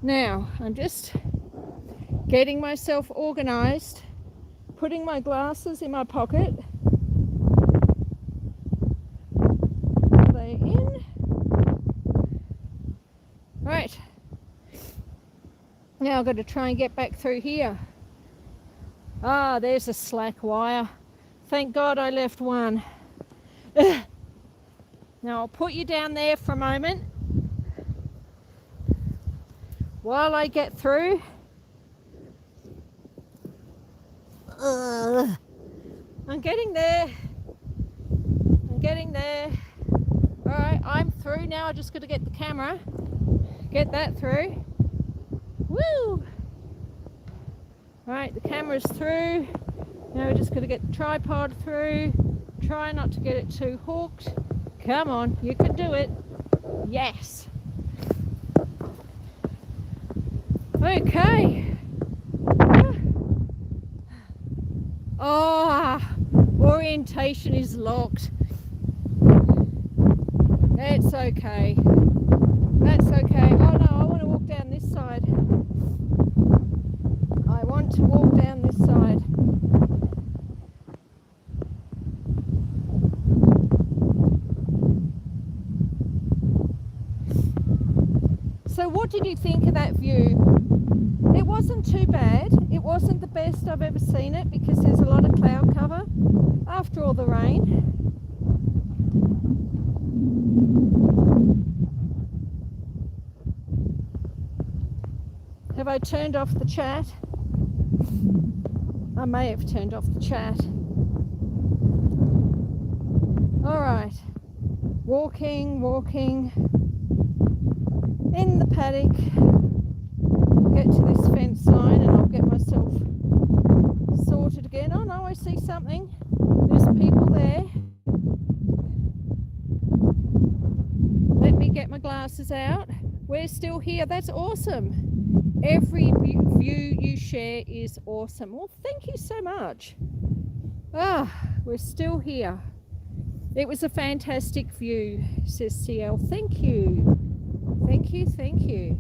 Now, I'm just getting myself organized. Putting my glasses in my pocket. Are they in? Right. Now I've got to try and get back through here. Ah, there's a slack wire. Thank God I left one. Now I'll put you down there for a moment while I get through. I'm getting there. I'm getting there. All right, I'm through now. I just got to get the camera, get that through. Woo! All right, the camera's through. Now we just got to get the tripod through. Try not to get it too hooked. Come on, you can do it. Yes. Okay. Oh, orientation is locked. That's okay. That's okay. Oh no, I want to walk down this side. I want to walk down this side. So what did you think of that view? It wasn't too bad. It wasn't the best I've ever seen it because there's a lot of cloud cover after all the rain. Have I turned off the chat? I may have turned off the chat. All right, walking in the paddock. Get to this fence line and I'll get myself sorted again. Oh no, I see something. There's people there. Let me get my glasses out. We're still here. That's awesome. Every view you share is awesome. Well, thank you so much. Ah. We're still here. It was a fantastic view, says CL. Thank you. Thank you, thank you.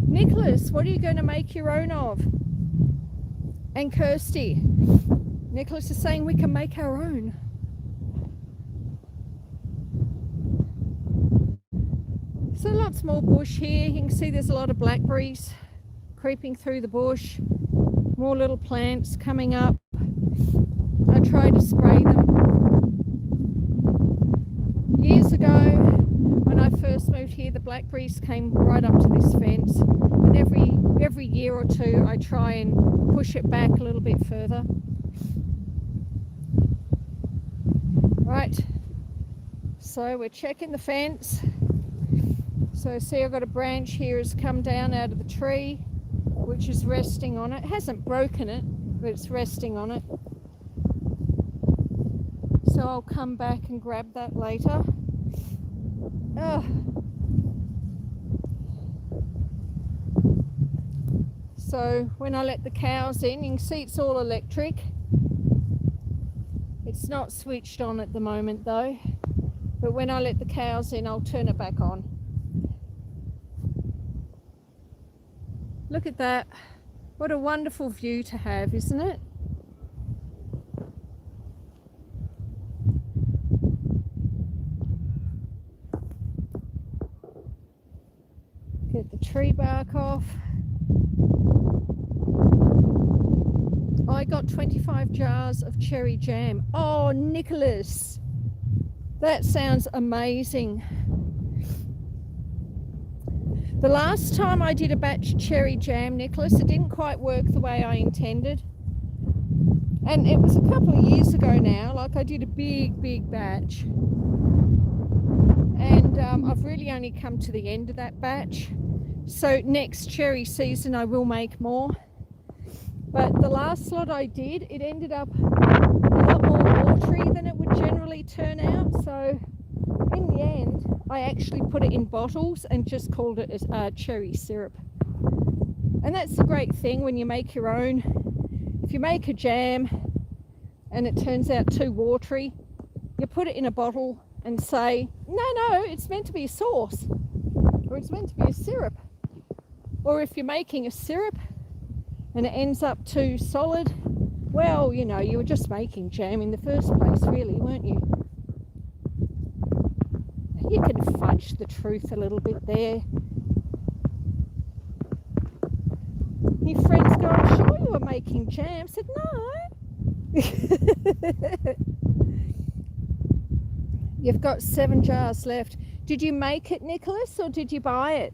Nicholas, what are you going to make your own of? And Kirsty. Nicholas is saying we can make our own. So lots more bush here. You can see there's a lot of blackberries creeping through the bush. More little plants coming up. I try to spray them. Years ago, when I first moved here, the blackberries came right up to this fence. And every year or two, I try and push it back a little bit further. Right, so we're checking the fence. So see, I've got a branch here has come down out of the tree, which is resting on it. It hasn't broken it, but it's resting on it. So I'll come back and grab that later. So when I let the cows in, you can see it's all electric. It's not switched on at the moment though, but when I let the cows in, I'll turn it back on. Look at that. What a wonderful view to have, isn't it? Get the tree bark off. I got 25 jars of cherry jam. Oh, Nicholas, that sounds amazing. The last time I did a batch cherry jam, Nicholas, it didn't quite work the way I intended. And it was a couple of years ago now, like I did a big batch. And I've really only come to the end of that batch. So next cherry season I will make more. But the last lot I did, it ended up a lot more watery than it would generally turn out. So in the end, I actually put it in bottles and just called it as cherry syrup. And that's the great thing when you make your own. If you make a jam and it turns out too watery, you put it in a bottle and say, no, it's meant to be a sauce, or it's meant to be a syrup. Or if you're making a syrup and it ends up too solid, well, you know, you were just making jam in the first place, really, weren't you? You can fudge the truth a little bit there. Your friends go, I'm sure you were making jam. I said, no. You've got 7 jars left. Did you make it, Nicholas, or did you buy it?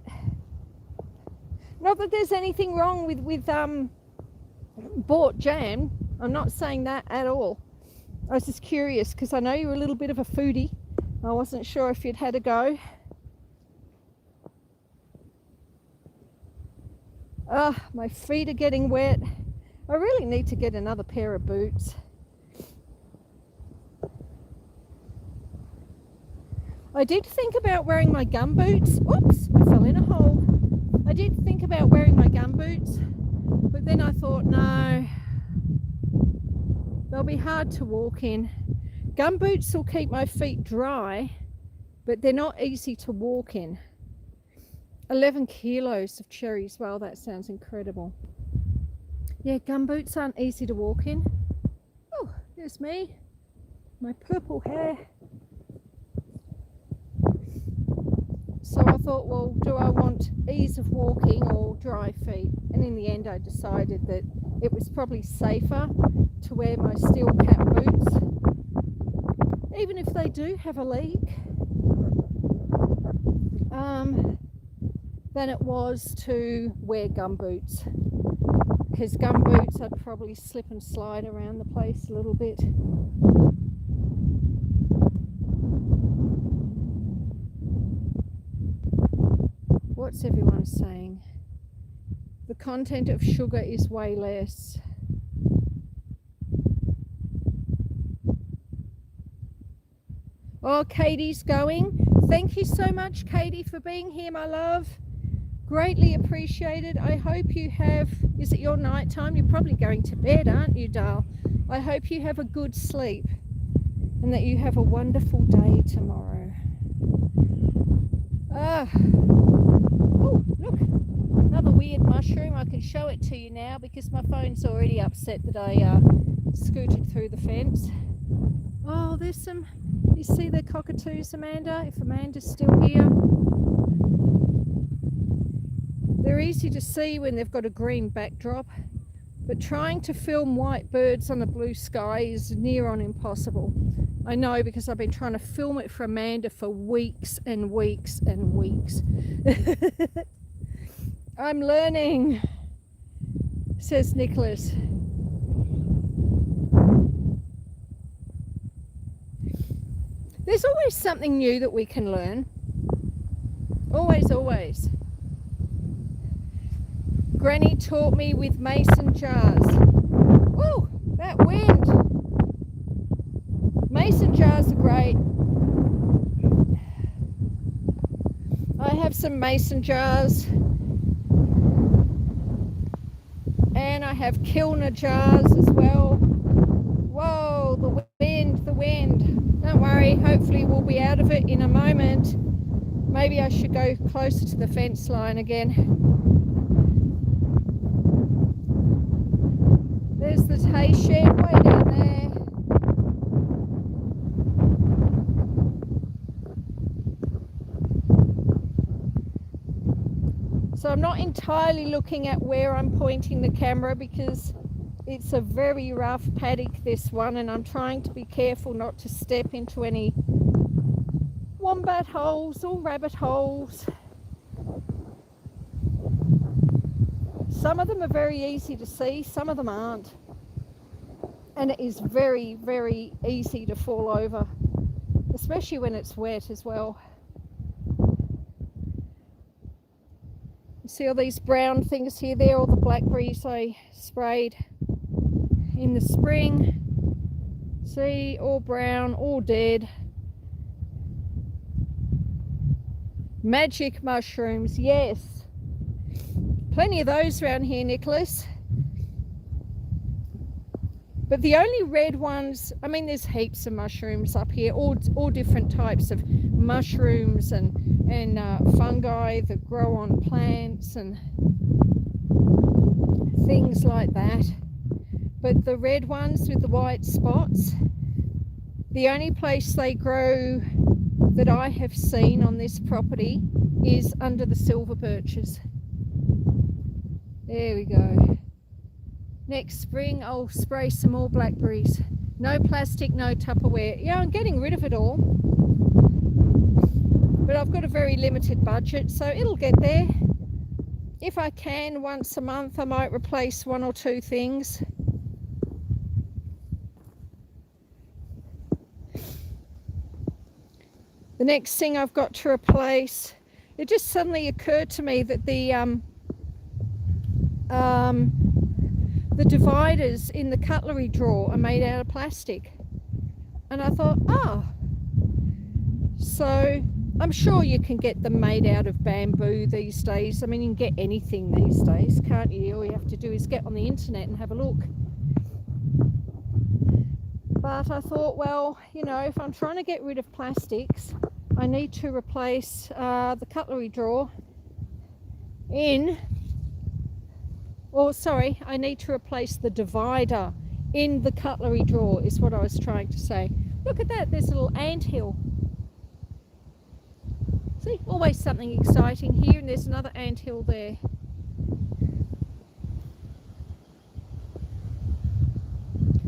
Not that there's anything wrong with bought jam. I'm not saying that at all. I was just curious because I know you're a little bit of a foodie. I wasn't sure if you'd had a go. My feet are getting wet. I really need to get another pair of boots. I did think about wearing my gum boots. Oops, I fell in a hole. I did think about wearing my gum boots, but then I thought, no, they'll be hard to walk in. Gum boots will keep my feet dry, but they're not easy to walk in. 11 kilos of cherries. Well, that sounds incredible. Yeah, gum boots aren't easy to walk in. Oh, there's me. My purple hair. So I thought, well, do I want ease of walking or dry feet? And in the end, I decided that it was probably safer to wear my steel cap boots, even if they do have a leak, than it was to wear gum boots. Because gum boots, I'd probably slip and slide around the place a little bit. What's everyone saying? The content of sugar is way less. Oh, Katie's going. Thank you so much, Katie, for being here, my love. Greatly appreciated. I hope you have, is it your night time? You're probably going to bed, aren't you, Dal? I hope you have a good sleep and that you have a wonderful day tomorrow. Oh, look, another weird mushroom. I can show it to you now because my phone's already upset that I scooted through the fence. Oh, there's some, you see the cockatoos, Amanda? If Amanda's still here. They're easy to see when they've got a green backdrop, but trying to film white birds on a blue sky is near on impossible. I know, because I've been trying to film it for Amanda for weeks and weeks and weeks. I'm learning, says Nicholas. There's always something new that we can learn. Always, always. Granny taught me with mason jars. Oh, that wind. Mason jars are great. I have some mason jars. And I have kilner jars as well. Whoa, the wind, the wind. Don't worry, hopefully we'll be out of it in a moment. Maybe I should go closer to the fence line again. There's the hay shed way down there. So I'm not entirely looking at where I'm pointing the camera because it's a very rough paddock, this one, and I'm trying to be careful not to step into any wombat holes or rabbit holes. Some of them are very easy to see, some of them aren't. And it is very, very easy to fall over, especially when it's wet as well. You see all these brown things here? They're all the blackberries I sprayed in the spring. See, all brown, all dead. Magic mushrooms, yes. Plenty of those around here, Nicholas. But the only red ones, I mean, there's heaps of mushrooms up here, all different types of mushrooms and fungi that grow on plants and things like that. But the red ones with the white spots, the only place they grow that I have seen on this property is under the silver birches. There we go. Next spring I'll spray some more blackberries. No plastic, no Tupperware. Yeah, I'm getting rid of it all. But I've got a very limited budget, so it'll get there. If I can, once a month I might replace one or two things. The next thing I've got to replace, it just suddenly occurred to me that the dividers in the cutlery drawer are made out of plastic. And I thought, oh, so I'm sure you can get them made out of bamboo these days. I mean, you can get anything these days, can't you? All you have to do is get on the internet and have a look. But I thought, well, you know, if I'm trying to get rid of plastics, I need to replace the cutlery drawer I need to replace the divider in the cutlery drawer is what I was trying to say. Look at that, there's a little anthill. See, always something exciting here, and there's another anthill there.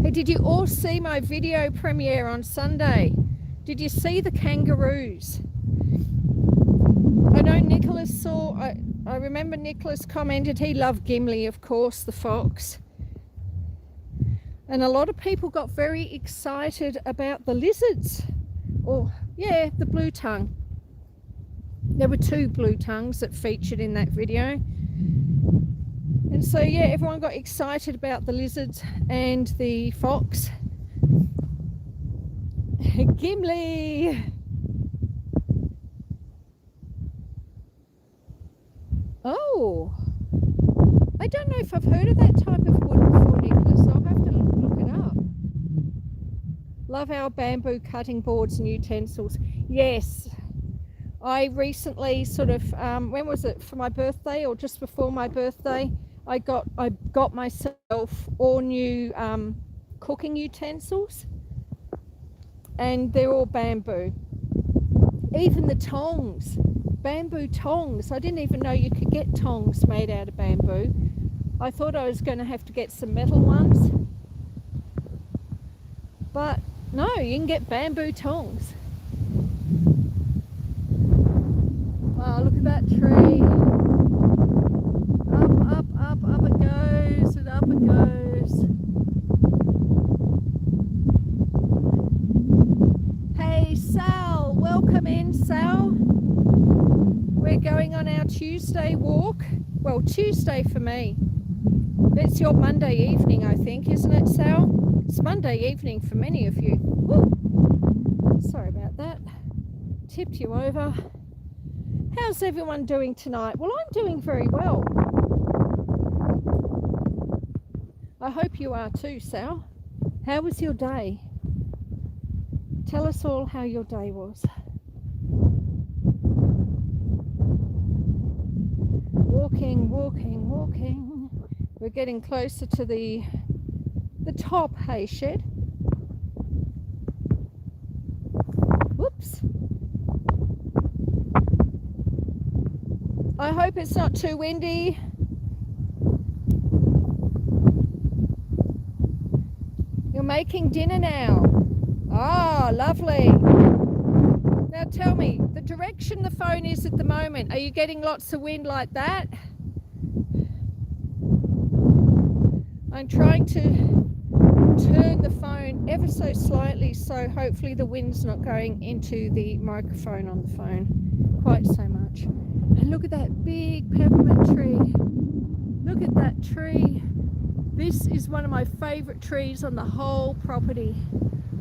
Hey, did you all see my video premiere on Sunday? Did you see the kangaroos? I know Nicholas saw, I remember Nicholas commented he loved Gimli, of course, the fox. And a lot of people got very excited about the lizards. Or, yeah, the blue tongue. There were 2 blue tongues that featured in that video. And so, yeah, everyone got excited about the lizards and the fox. Gimli! Oh, I don't know if I've heard of that type of wood before, Nicholas. I'll have to look it up. Love our bamboo cutting boards and utensils. Yes, I recently sort of, when was it, for my birthday or just before my birthday, I got myself all new cooking utensils, and they're all bamboo. Even the tongs, bamboo tongs. I didn't even know you could get tongs made out of bamboo. I thought I was going to have to get some metal ones, but no, you can get bamboo tongs. Oh, look at that tree. Up it goes, and up it goes. Hey, Sal, welcome in, Sal. We're going on our Tuesday walk. Well, Tuesday for me. It's your Monday evening, I think, isn't it, Sal? It's Monday evening for many of you. Woo. Sorry about that. Tipped you over. How's everyone doing tonight? Well, I'm doing very well. I hope you are too, Sal. How was your day? Tell us all how your day was. Walking. We're getting closer to the top hay shed. Whoops. I hope it's not too windy. You're making dinner now. Ah, lovely. Now tell me, the direction the phone is at the moment, are you getting lots of wind like that? I'm trying to turn the phone ever so slightly, so hopefully the wind's not going into the microphone on the phone quite so much. And look at that big peppermint tree. Look at that tree. This is one of my favourite trees on the whole property.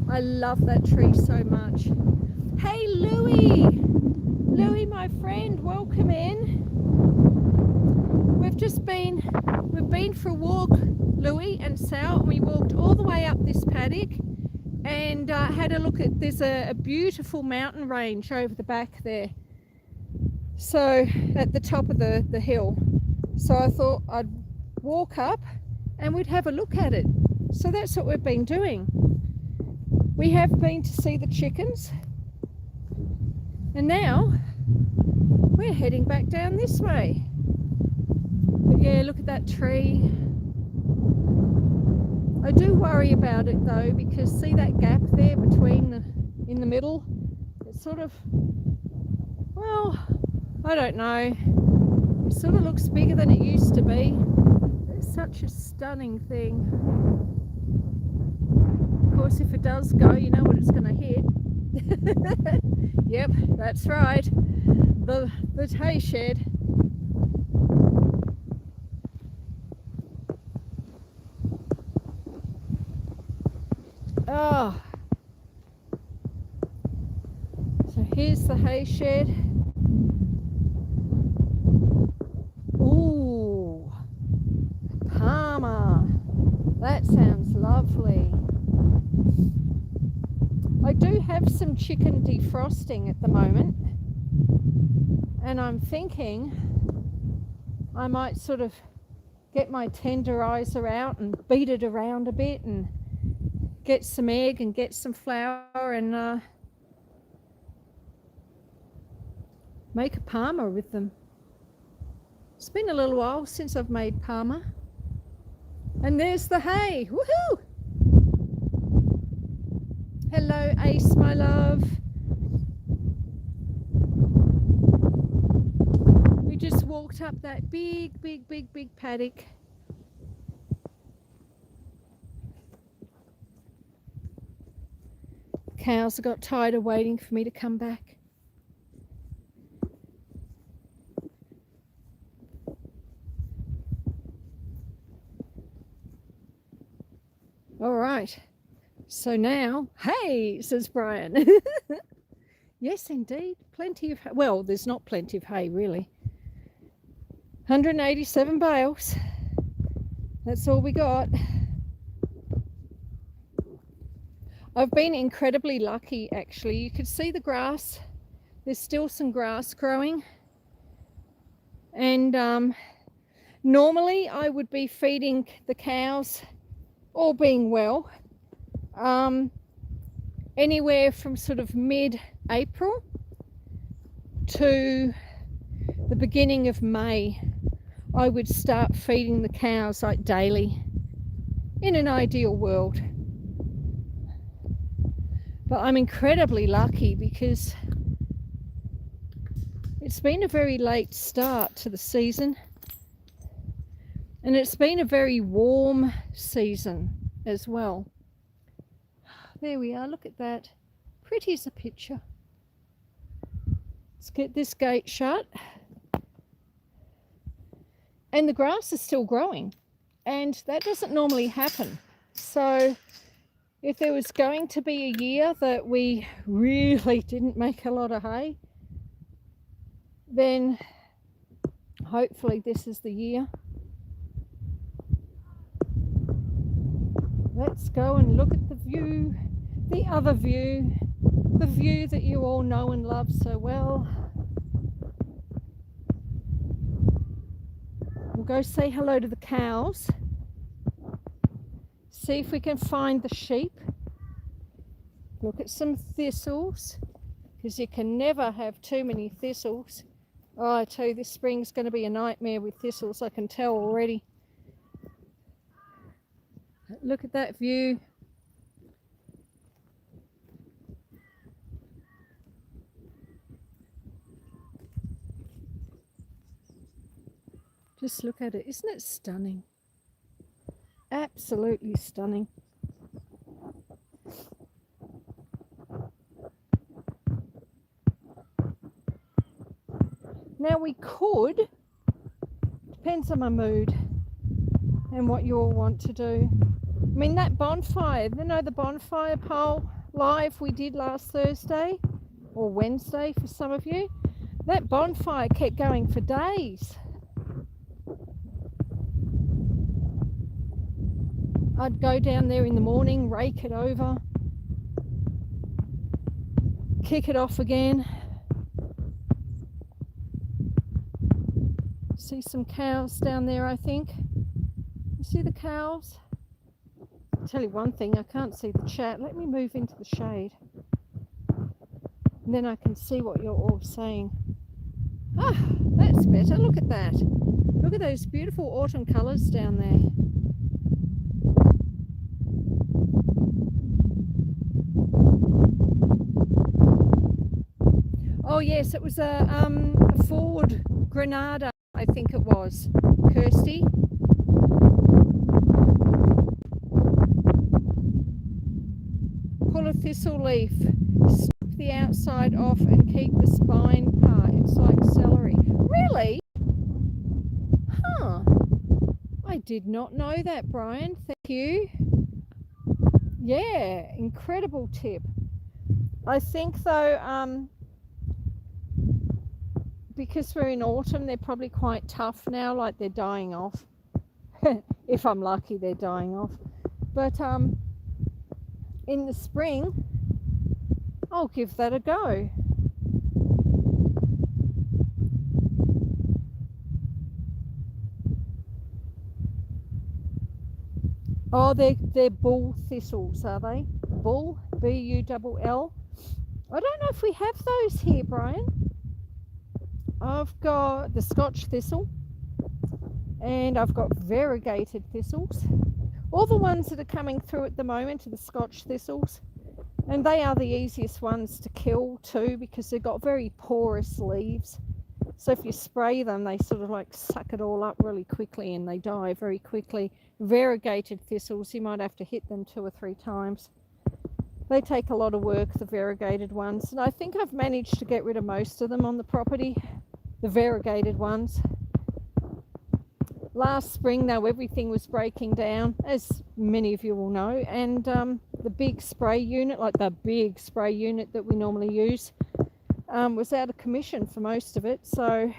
I love that tree so much. Hey, Louie! Louie, my friend, welcome in. We've been for a walk, Louie and Sal, and we walked all the way up this paddock and had a look at, there's a beautiful mountain range over the back there. So, at the top of the hill. So I thought I'd walk up and we'd have a look at it. So that's what we've been doing. We have been to see the chickens, and now we're heading back down this way. But yeah, look at that tree. I do worry about it though, because see that gap there in the middle? It's sort of, well, I don't know. It sort of looks bigger than it used to be. It's such a stunning thing. Of course, if it does go, you know what it's going to hit. Yep, that's right. The hay shed. Oh. So here's the hay shed. Ooh, Palmer. That sounds lovely. I do have some chicken defrosting at the moment, and I'm thinking I might sort of get my tenderizer out and beat it around a bit and get some egg and get some flour and make a Parma with them. It's been a little while since I've made Parma. And there's the hay. Woohoo! Hello, Ace, my love. We just walked up that big paddock. Cows got tired of waiting for me to come back. All right. So now, hay, says Brian. Yes, indeed. Plenty of hay. Well, there's not plenty of hay, really. 187 bales. That's all we got. I've been incredibly lucky, actually. You could see the grass. There's still some grass growing. And normally I would be feeding the cows, all being well, anywhere from sort of mid-April to the beginning of May. I would start feeding the cows like daily, in an ideal world. But I'm incredibly lucky because it's been a very late start to the season, and it's been a very warm season as well. There we are, look at that. Pretty as a picture. Let's get this gate shut. And the grass is still growing, and that doesn't normally happen. So if there was going to be a year that we really didn't make a lot of hay, then hopefully this is the year. Let's go and look at the view, the other view, the view that you all know and love so well. We'll go say hello to the cows. See if we can find the sheep. Look at some thistles, because you can never have too many thistles. Oh, I tell you, this spring's going to be a nightmare with thistles, I can tell already. Look at that view. Just look at it. Isn't it stunning? Absolutely stunning. Now we could, depends on my mood and what you all want to do. I mean, that bonfire, you know, the bonfire pole live we did last Thursday or Wednesday for some of you, that bonfire kept going for days. I'd go down there in the morning, rake it over, kick it off again. See some cows down there, I think. You see the cows? I'll tell you one thing, I can't see the chat. Let me move into the shade. And then I can see what you're all saying. Ah, that's better. Look at that. Look at those beautiful autumn colours down there. Oh yes, it was a Ford Granada, I think it was, Kirsty. Pull a thistle leaf, snip the outside off and keep the spine part. It's like celery. Really? Huh. I did not know that, Brian. Thank you. Yeah, incredible tip. I think though, because we're in autumn, they're probably quite tough now, like they're dying off. If I'm lucky, they're dying off. But in the spring, I'll give that a go. Oh, they're bull thistles, are they? Bull, B-U-L-L. I don't know if we have those here, Brian. I've got the Scotch thistle and I've got variegated thistles. All the ones that are coming through at the moment are the Scotch thistles, and they are the easiest ones to kill too, because they've got very porous leaves. So if you spray them, they sort of like suck it all up really quickly and they die very quickly. Variegated thistles, you might have to hit them 2 or 3 times. They take a lot of work, the variegated ones, and I think I've managed to get rid of most of them on the property, the variegated ones. Last spring though, everything was breaking down, as many of you will know, and the big spray unit, like the big spray unit that we normally use, was out of commission for most of it. So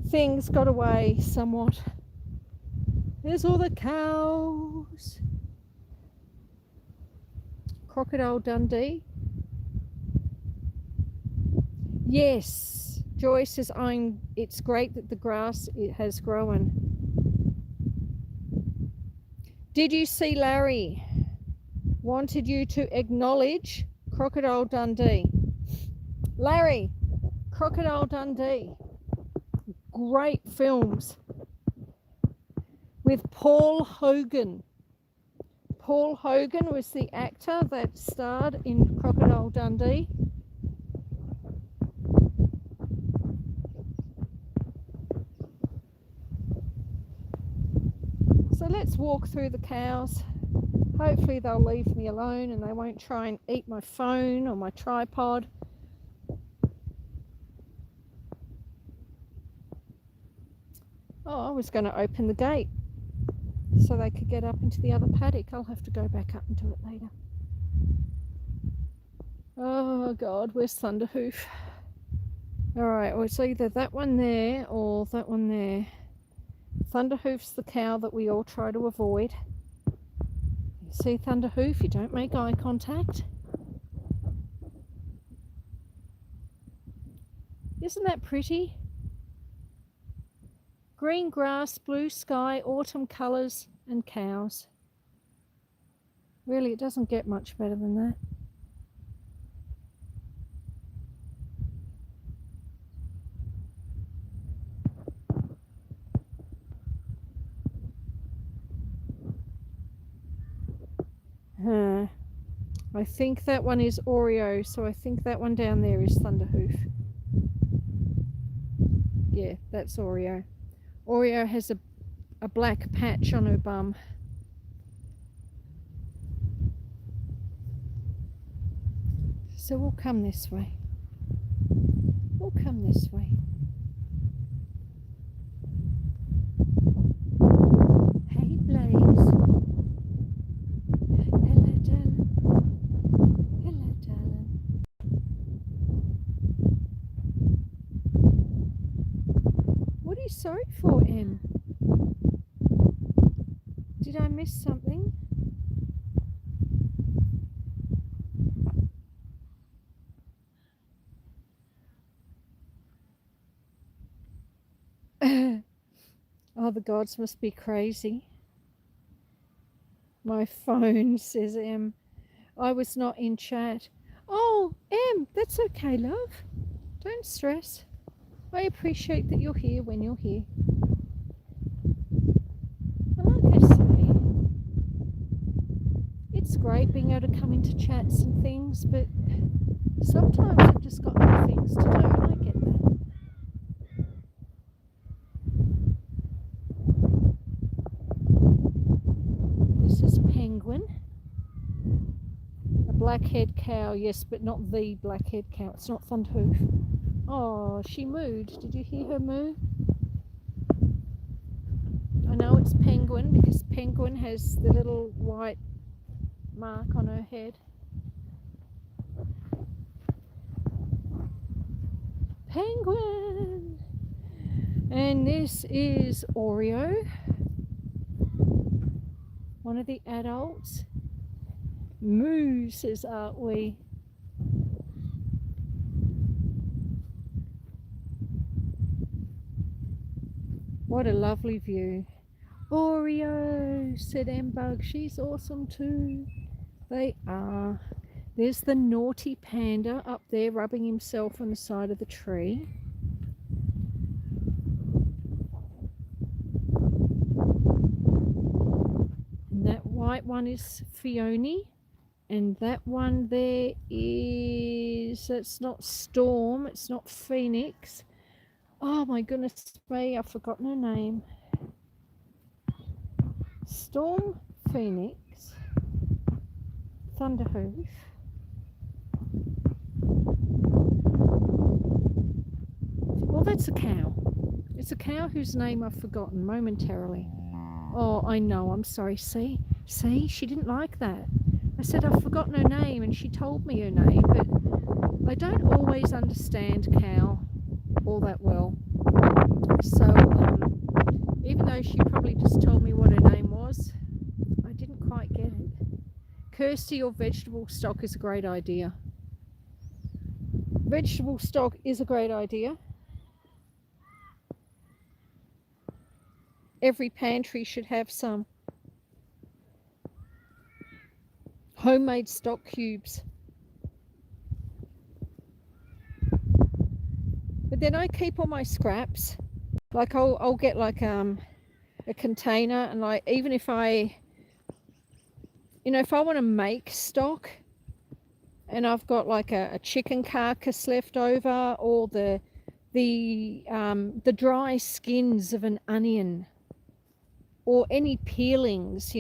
things got away somewhat. There's all the cows. Crocodile Dundee. Yes, Joyce says it's great that the grass has grown. Did you see Larry wanted you to acknowledge Crocodile Dundee? Larry, Crocodile Dundee, great films with Paul Hogan. Paul Hogan was the actor that starred in Crocodile Dundee. So let's walk through the cows. Hopefully they'll leave me alone and they won't try and eat my phone or my tripod. Oh, I was going to open the gate so they could get up into the other paddock. I'll have to go back up and do it later. Oh God, where's Thunderhoof? Alright, well it's either that one there or that one there. Thunderhoof's the cow that we all try to avoid. You see Thunderhoof, you don't make eye contact. Isn't that pretty? Green grass, blue sky, autumn colours and cows. Really, it doesn't get much better than that. I think that one is Oreo, so I think that one down there is Thunderhoof. Yeah, that's Oreo. Oreo has a black patch on her bum. So we'll come this way. We'll come this way. Hey Blaze. Hello darling. Hello darling. What are you sorry for, Em? Did I miss something? Oh, the gods must be crazy. My phone says M. I was not in chat. Oh, M, that's okay, love. Don't stress. I appreciate that you're here when you're here. And like I say, it's great being able to come into chats and things, but sometimes I've just got other things to do, and I get that. This is Penguin. A blackhead cow, yes, but not the blackhead cow. It's not Thunderhoof. Oh, she mooed. Did you hear her moo? I know it's Penguin because Penguin has the little white mark on her head. Penguin! And this is Oreo, one of the adults. Moo, says aren't we? What a lovely view. Oreo, said M-Bug. She's awesome too. They are. There's the naughty panda up there rubbing himself on the side of the tree. And that white one is Fiona. And that one there is, that's not Storm, it's not Phoenix. Oh my goodness me, I've forgotten her name. Storm, Phoenix, Thunderhoof. Well, that's a cow. It's a cow whose name I've forgotten momentarily. Oh, I know, I'm sorry. See, she didn't like that. I said I've forgotten her name and she told me her name, but I don't always understand cow all that well. So even though she probably just told me what her name was, I didn't quite get it. Kirsty or vegetable stock is a great idea. Vegetable stock is a great idea. Every pantry should have some. Homemade stock cubes. But then I keep all my scraps. Like I'll get like a container, and like even if I want to make stock and I've got like a chicken carcass left over, or the dry skins of an onion, or any peelings,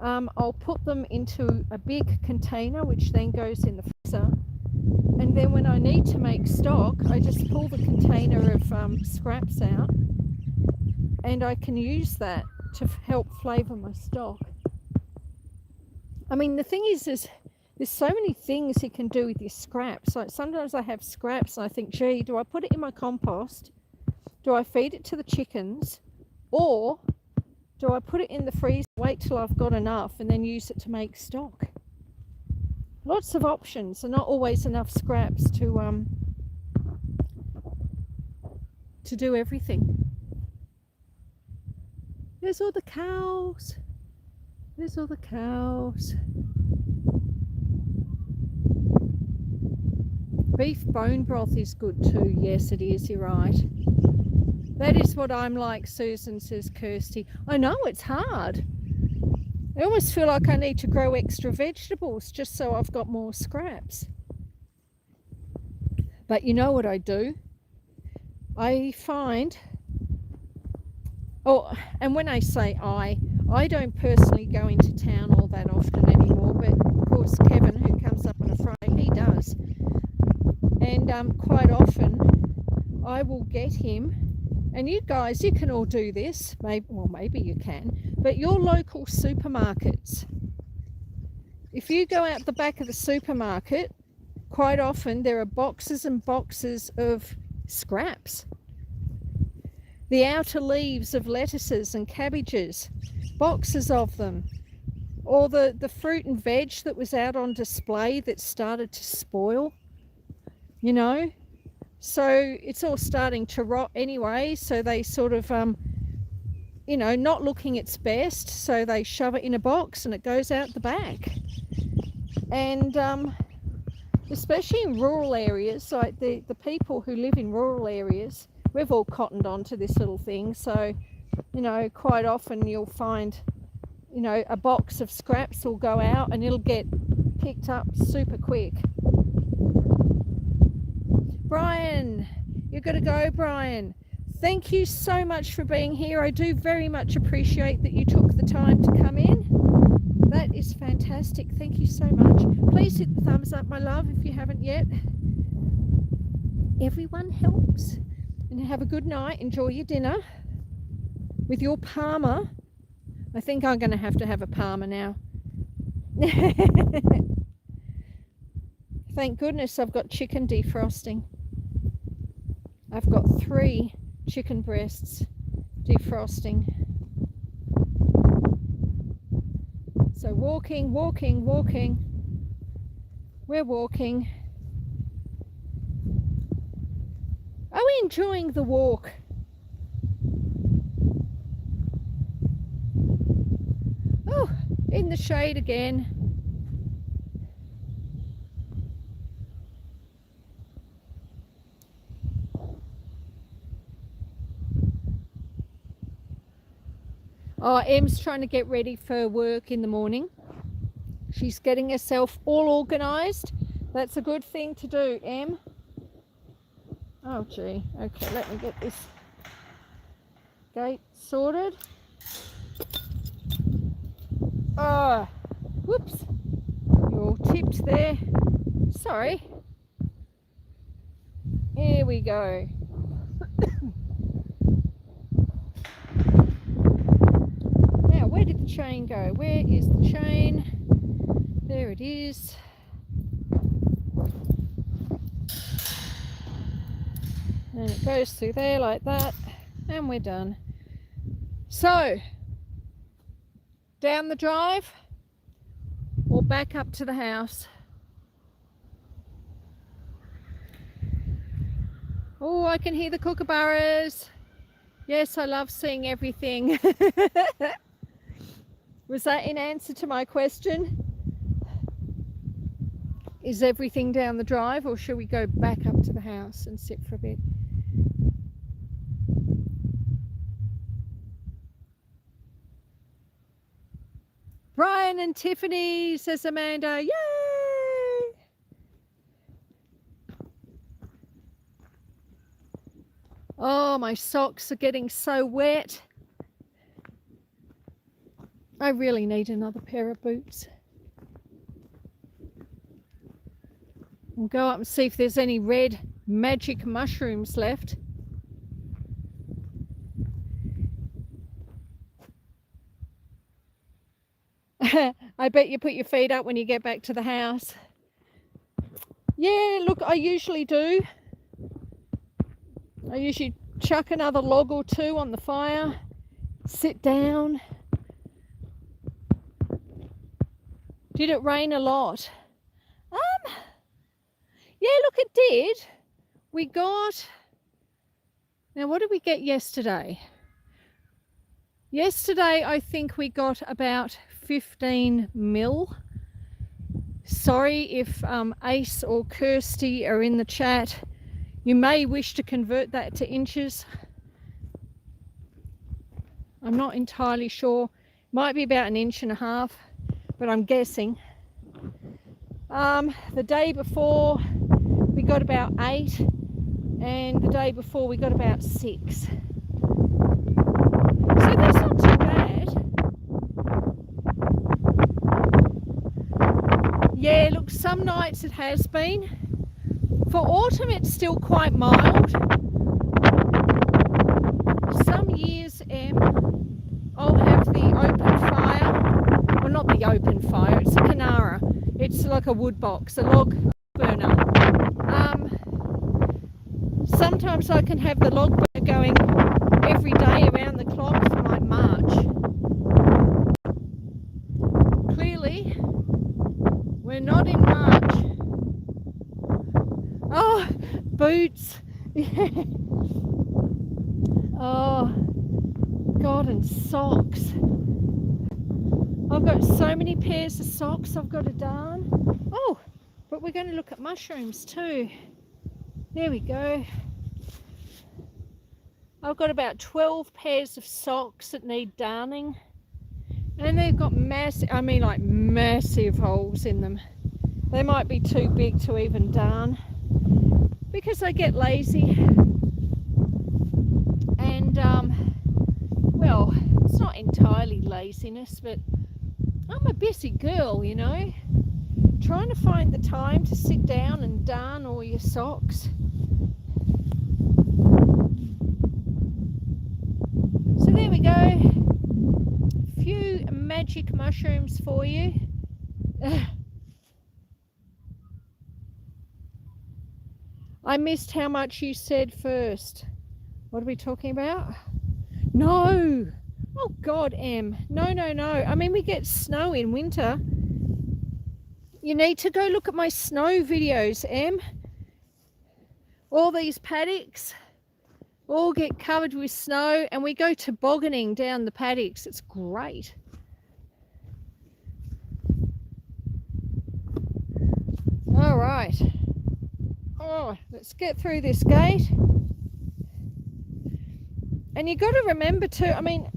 I'll put them into a big container, which then goes in the freezer. And then when I need to make stock, I just pull the container of scraps out, and I can use that to help flavour my stock. I mean, the thing is there's so many things you can do with your scraps. Like sometimes I have scraps and I think, gee, do I put it in my compost? Do I feed it to the chickens? Or do I put it in the freezer, wait till I've got enough, and then use it to make stock? Lots of options, and not always enough scraps to do everything. There's all the cows. There's all the cows. Beef bone broth is good too. Yes, it is. You're right. That is what I'm like, Susan, says Kirsty. I know it's hard. I almost feel like I need to grow extra vegetables just so I've got more scraps. But you know what I do? I find, and when I say I don't personally go into town all that often anymore, but of course Kevin, who comes up on a Friday, he does. And quite often I will get him, and you guys, you can all do this, maybe you can, but your local supermarkets, if you go out the back of the supermarket, quite often there are boxes and boxes of scraps. The outer leaves of lettuces and cabbages, boxes of them. Or the fruit and veg that was out on display that started to spoil, So it's all starting to rot anyway, so they sort of, not looking its best, so they shove it in a box and it goes out the back. And especially in rural areas, like the people who live in rural areas, we've all cottoned onto this little thing, so, quite often you'll find, a box of scraps will go out and it'll get picked up super quick. Brian, you've got to go, Brian. Thank you so much for being here. I do very much appreciate that you took the time to come in. That is fantastic. Thank you so much. Please hit the thumbs up, my love, if you haven't yet. Everyone helps. And have a good night. Enjoy your dinner with your parma. I think I'm going to have a parma now. Thank goodness I've got chicken defrosting. I've got 3 chicken breasts defrosting. So walking. We're walking. Are we enjoying the walk? Oh, in the shade again. Oh, Em's trying to get ready for work in the morning. She's getting herself all organised. That's a good thing to do, Em. Oh, gee. Okay, let me get this gate sorted. Oh, whoops. You're all tipped there. Sorry. Here we go. Now, where did the chain go? Where is the chain? There it is. And it goes through there like that, and we're done. So, down the drive or back up to the house? Oh, I can hear the kookaburras. Yes, I love seeing everything. Was that in answer to my question? Is everything down the drive, or should we go back up to the house and sit for a bit? Brian and Tiffany, says Amanda. Yay! Oh, my socks are getting so wet. I really need another pair of boots. We'll go up and see if there's any red magic mushrooms left. I bet you put your feet up when you get back to the house. Yeah, look, I usually do. I usually chuck another log or two on the fire, sit down. Did it rain a lot? Yeah, look, it did. We got, now what did we get yesterday? Yesterday, I think we got about 15 mil. Sorry if Ace or Kirsty are in the chat. You may wish to convert that to inches. I'm not entirely sure. Might be about 1.5 inches, but I'm guessing. The day before we got about 8, and the day before we got about 6. So that's not too bad. Yeah, look, some nights it has been. For autumn it's still quite mild. Some years I'll have the open fire. Well, not the open fire, it's a Canara. It's like a wood box, a log burner. Sometimes I can have the log burner going every day around the clock for like March. Clearly, we're not in March. Oh, boots. Yeah. Oh, God, and socks. I've got so many pairs of socks I've got to darn. Oh, but we're going to look at mushrooms too. There we go. I've got about 12 pairs of socks that need darning. And they've got massive, I mean like massive holes in them. They might be too big to even darn because I get lazy. And, well, it's not entirely laziness, but I'm a busy girl, you know. Trying to find the time to sit down and darn all your socks. So there we go. A few magic mushrooms for you. I missed how much you said first. What are we talking about? No. Oh God, Em. No. I mean, we get snow in winter. You need to go look at my snow videos, Em. All these paddocks all get covered with snow, and we go tobogganing down the paddocks. It's great. All right. Oh, let's get through this gate. And you got to remember too, I mean,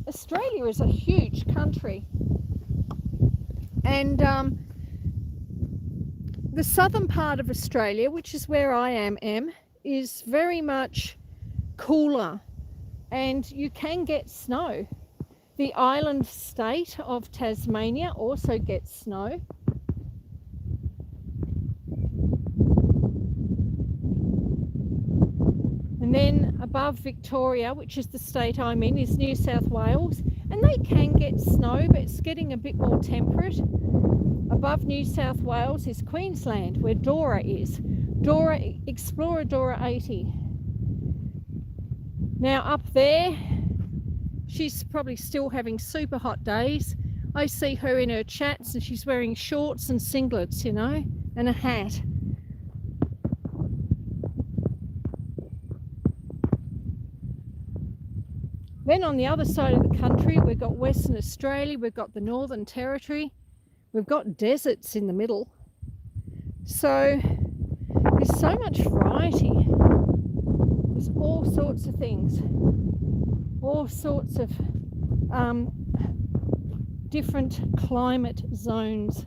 Australia is a huge country. And the southern part of Australia, which is where I am, Em, is very much cooler, and you can get snow. The island state of Tasmania also gets snow. And then above Victoria, which is the state I'm in, is New South Wales, and they can get snow, but it's getting a bit more temperate. Above New South Wales is Queensland, where Dora is. Dora, Explorer Dora 80. Now up there, she's probably still having super hot days. I see her in her chats and she's wearing shorts and singlets, you know, and a hat. Then on the other side of the country, we've got Western Australia, we've got the Northern Territory, we've got deserts in the middle. So there's so much variety. There's all sorts of things, all sorts of different climate zones.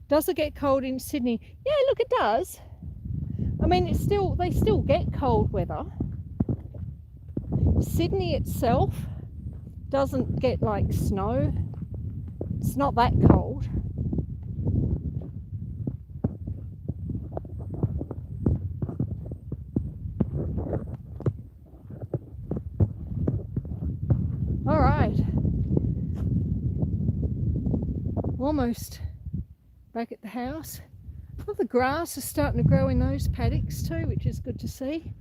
Does it get cold in Sydney? Yeah, look, it does. I mean, they still get cold weather. Sydney itself doesn't get like snow. It's not that cold. All right. Almost back at the house. Well, the grass is starting to grow in those paddocks too, which is good to see.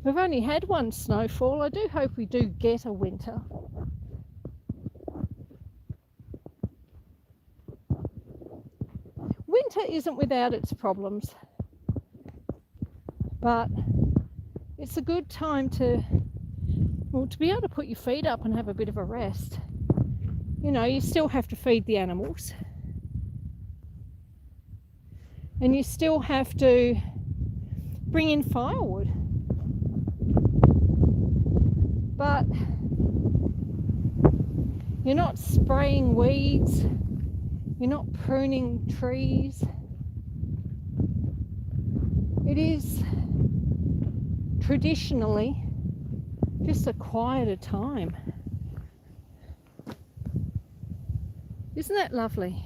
We've only had one snowfall. I do hope we do get a winter. Winter isn't without its problems, but it's a good time to be able to put your feet up and have a bit of a rest. You know, you still have to feed the animals. And you still have to bring in firewood. But you're not spraying weeds, you're not pruning trees. It is traditionally just a quieter time. Isn't that lovely?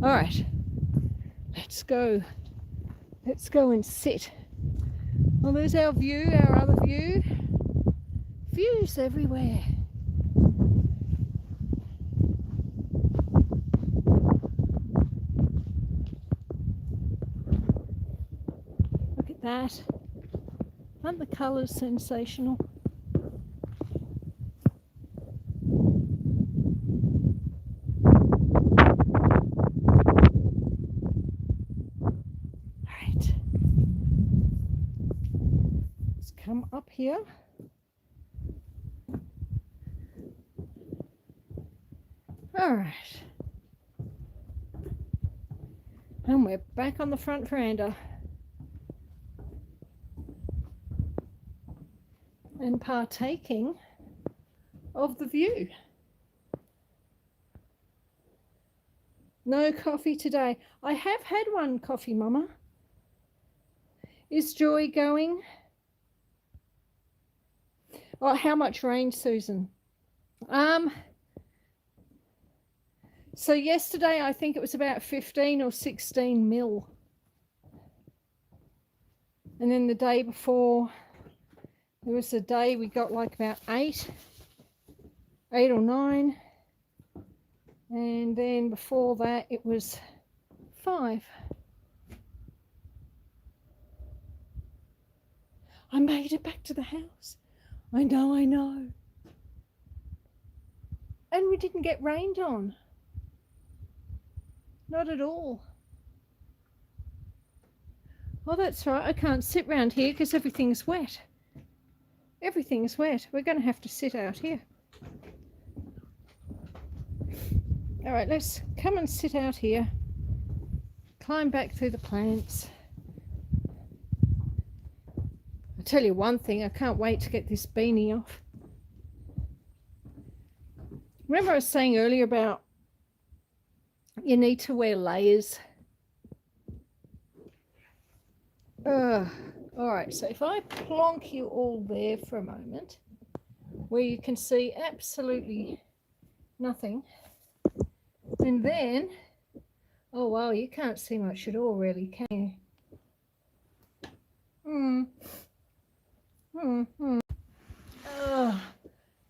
All right, let's go and sit. Well, there's our view, our other view. Views everywhere. Look at that. Aren't the colours sensational? Come up here. All right. And we're back on the front veranda. And partaking of the view. No coffee today. I have had one coffee, Mama. Is Joy going? Oh, how much rain, Susan? So yesterday I think it was about 15 or 16 mil. And then the day before, there was a day we got like about 8 or 9. And then before that it was 5. I made it back to the house. I know. And we didn't get rained on. Not at all. Oh, that's right. I can't sit round here because everything's wet. Everything's wet. We're going to have to sit out here. All right, let's come and sit out here. Climb back through the plants. I'll tell you one thing, I can't wait to get this beanie off. Remember I was saying earlier about you need to wear layers. All right, so if I plonk you all there for a moment, where you can see absolutely nothing, and then, oh wow, you can't see much at all really, can you?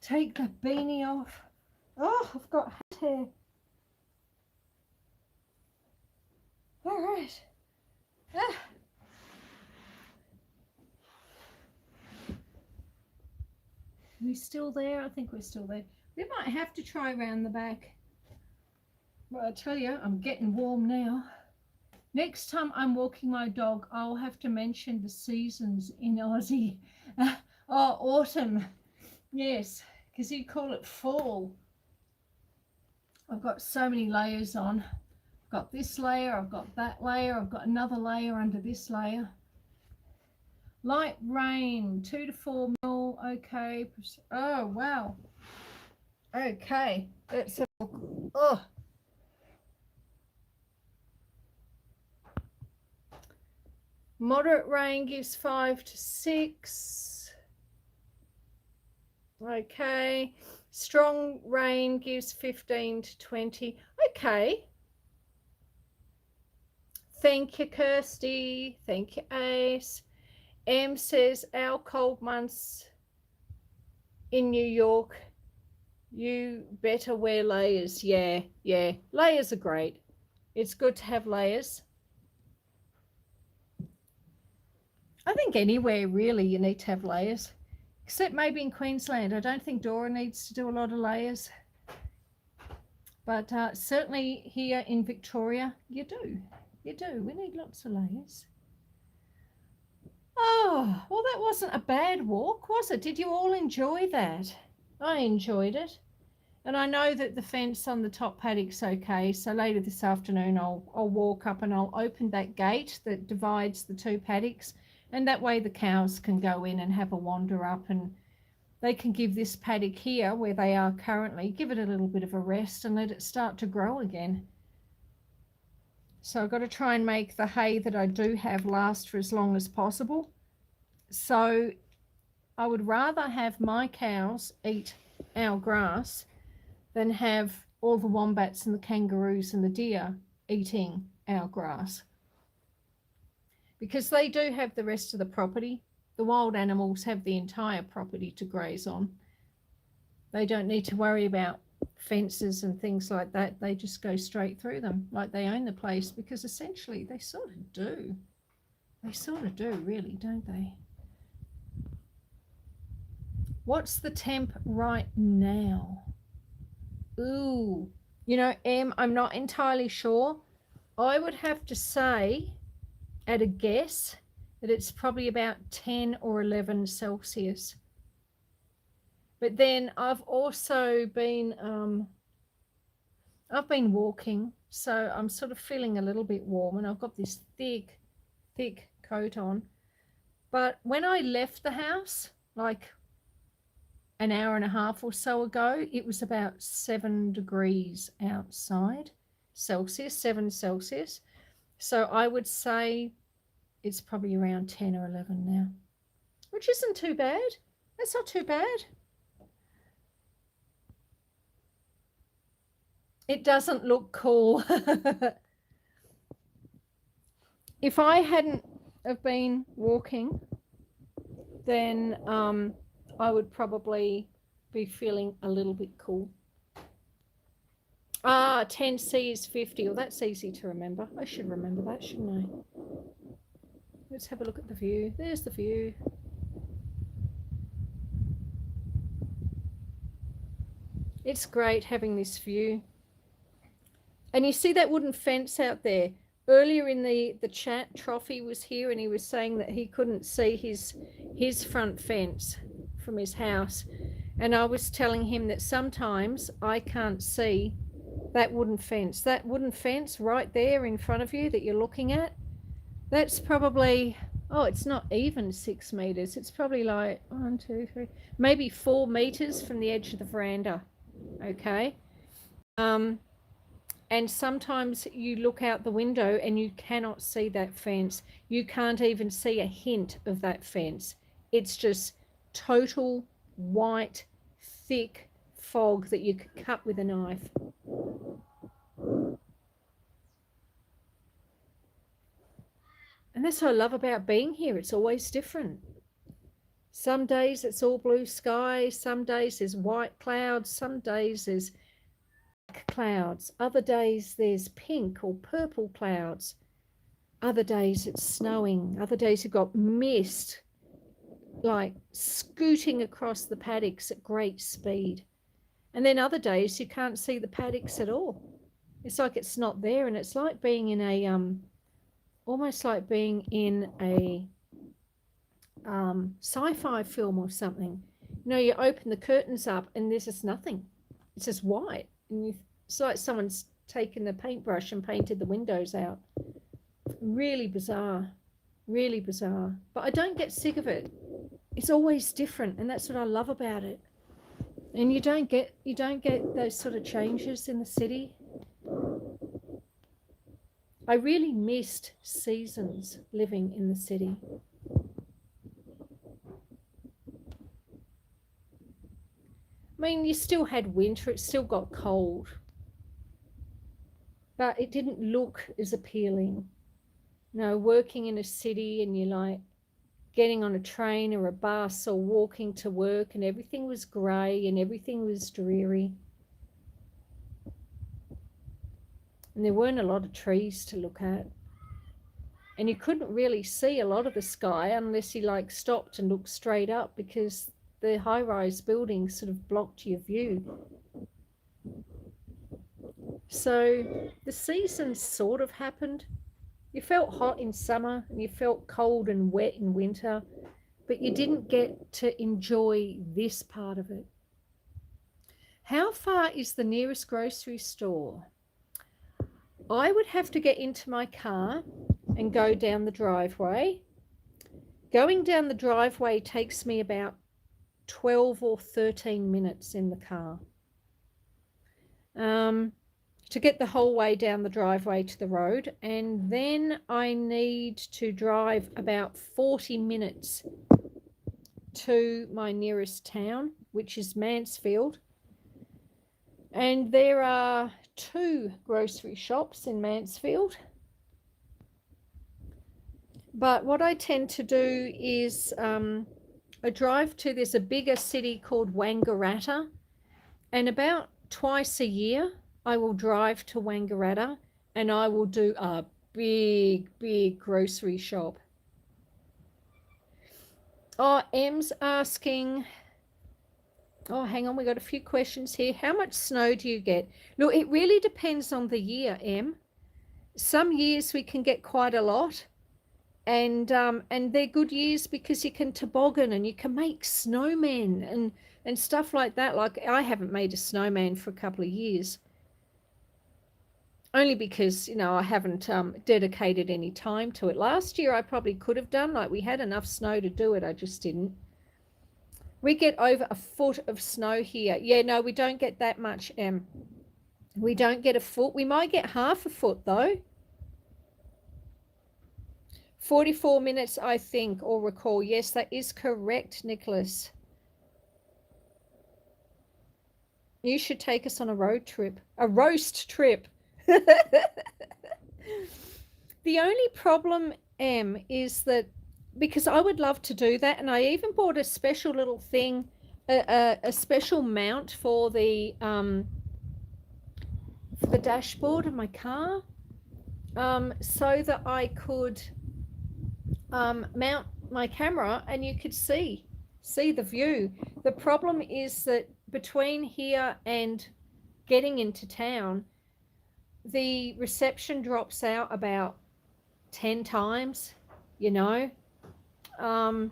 take the beanie off. Oh, I've got hat hair. All right. Ah. Are we still there? I think we're still there. We might have to try around the back. Well, I tell you, I'm getting warm now. Next time I'm walking my dog, I'll have to mention the seasons in Aussie. Oh, autumn. Yes, because you call it fall. I've got so many layers on. I've got this layer, I've got that layer, I've got another layer under this layer. Light rain, 2 to 4 mil. Okay. Oh, wow. Okay. Let's have a look. Oh. Moderate rain gives 5 to 6. Okay. Strong rain gives 15 to 20. Okay. Thank you, Kirsty. Thank you, Ace. Em says our cold months in New York, you better wear layers. Yeah. Layers are great. It's good to have layers. I think anywhere really you need to have layers, except maybe in Queensland. I don't think Dora needs to do a lot of layers, but certainly here in Victoria you do. We need lots of layers. Oh, well, that wasn't a bad walk, was it? Did you all enjoy that? I enjoyed it. And I know that the fence on the top paddock's okay, so later this afternoon I'll walk up and I'll open that gate that divides the two paddocks, and that way the cows can go in and have a wander up, and they can give this paddock here, where they are currently, give it a little bit of a rest and let it start to grow again. So I've got to try and make the hay that I do have last for as long as possible. So I would rather have my cows eat our grass than have all the wombats and the kangaroos and the deer eating our grass, because they do have the rest of the property. The wild animals have the entire property to graze on. They don't need to worry about fences and things like that. They just go straight through them like they own the place, because essentially they sort of do. They sort of do, really, don't they? What's the temp right now? Ooh, you know, Em, I'm not entirely sure. I would have to say, at a guess, that it's probably about 10 or 11 Celsius. But then I've also been, I've been walking, so I'm sort of feeling a little bit warm, and I've got this thick coat on. But when I left the house, like an hour and a half or so ago, it was about 7 degrees outside, Celsius, 7 Celsius. So I would say it's probably around 10 or 11 now, which isn't too bad. That's not too bad. It doesn't look cool. If I hadn't have been walking, then I would probably be feeling a little bit cool. 10C is 50. Well, that's easy to remember. I should remember that, shouldn't I? Let's have a look at the view. There's the view. It's great having this view. And you see that wooden fence out there? Earlier in the chat, Trophy was here and he was saying that he couldn't see his front fence from his house. And I was telling him that sometimes I can't see that wooden fence. That wooden fence right there in front of you that you're looking at, that's probably, oh, it's not even 6 meters. It's probably like 1, 2, 3, maybe 4 meters from the edge of the veranda. Okay. And sometimes you look out the window and you cannot see that fence. You can't even see a hint of that fence. It's just total white, thick fog that you could cut with a knife. And that's what I love about being here. It's always different. Some days it's all blue sky, some days there's white clouds, some days there's black clouds, other days there's pink or purple clouds, other days it's snowing, other days you've got mist like scooting across the paddocks at great speed. And then other days you can't see the paddocks at all. It's like it's not there, and it's like being in a almost like being in a sci-fi film or something. You know, you open the curtains up and there's just nothing. It's just white, and it's like someone's taken the paintbrush and painted the windows out. Really bizarre, really bizarre. But I don't get sick of it. It's always different, and that's what I love about it. And you don't get those sort of changes in the city. I really missed seasons living in the city. I mean, you still had winter, it still got cold, but it didn't look as appealing. You know, working in a city and you're like getting on a train or a bus or walking to work and everything was grey and everything was dreary. And there weren't a lot of trees to look at. And you couldn't really see a lot of the sky unless you like stopped and looked straight up, because the high-rise buildings sort of blocked your view. So the seasons sort of happened. You felt hot in summer and you felt cold and wet in winter, but you didn't get to enjoy this part of it. How far is the nearest grocery store? I would have to get into my car and go down the driveway. Going down the driveway takes me about 12 or 13 minutes in the car. To get the whole way down the driveway to the road, and then I need to drive about 40 minutes to my nearest town, which is Mansfield. And there are 2 grocery shops in Mansfield. But what I tend to do is I drive to, there's a bigger city called Wangaratta, and about twice a year I will drive to Wangaratta and I will do a big grocery shop. Oh, Em's asking, oh, hang on, we got a few questions here. How much snow do you get? Look, it really depends on the year, Em. Some years we can get quite a lot, and they're good years because you can toboggan and you can make snowmen and stuff like that. Like, I haven't made a snowman for a couple of years, only because, you know, I haven't dedicated any time to it. Last year I probably could have done, like we had enough snow to do it, I just didn't. We get over a foot of snow here. Yeah, no, we don't get that much, Em. We don't get a foot. We might get half a foot though. 44 minutes, I think, or recall. Yes, that is correct, Nicholas. You should take us on a road trip, a roast trip. The only problem, Em, is that, because I would love to do that, and I even bought a special little thing, a special mount for the dashboard of my car, so that I could mount my camera and you could see the view. The problem is that between here and getting into town, the reception drops out about 10 times, you know, and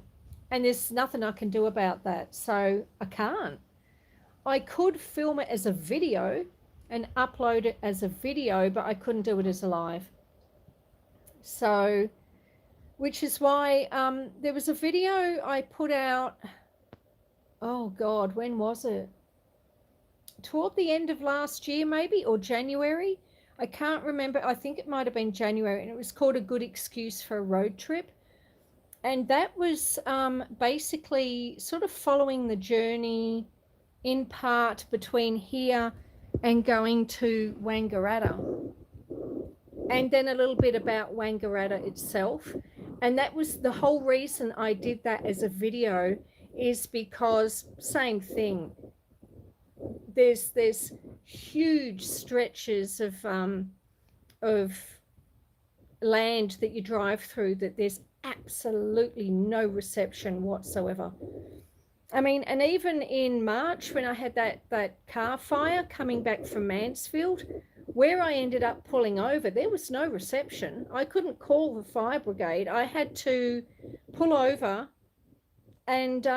there's nothing I can do about that, so I can't. I could film it as a video and upload it as a video, but I couldn't do it as a live. So, which is why there was a video I put out, oh God, when was it? Toward the end of last year maybe, or January. I can't remember. I think it might have been January, and it was called A Good Excuse for a Road Trip. And that was basically sort of following the journey in part between here and going to Wangaratta. And then a little bit about Wangaratta itself. And that was the whole reason I did that as a video, is because same thing. There's huge stretches of land that you drive through that there's absolutely no reception whatsoever. I mean, and even in March when I had that car fire coming back from Mansfield, where I ended up pulling over, there was no reception. I couldn't call the fire brigade. I had to pull over and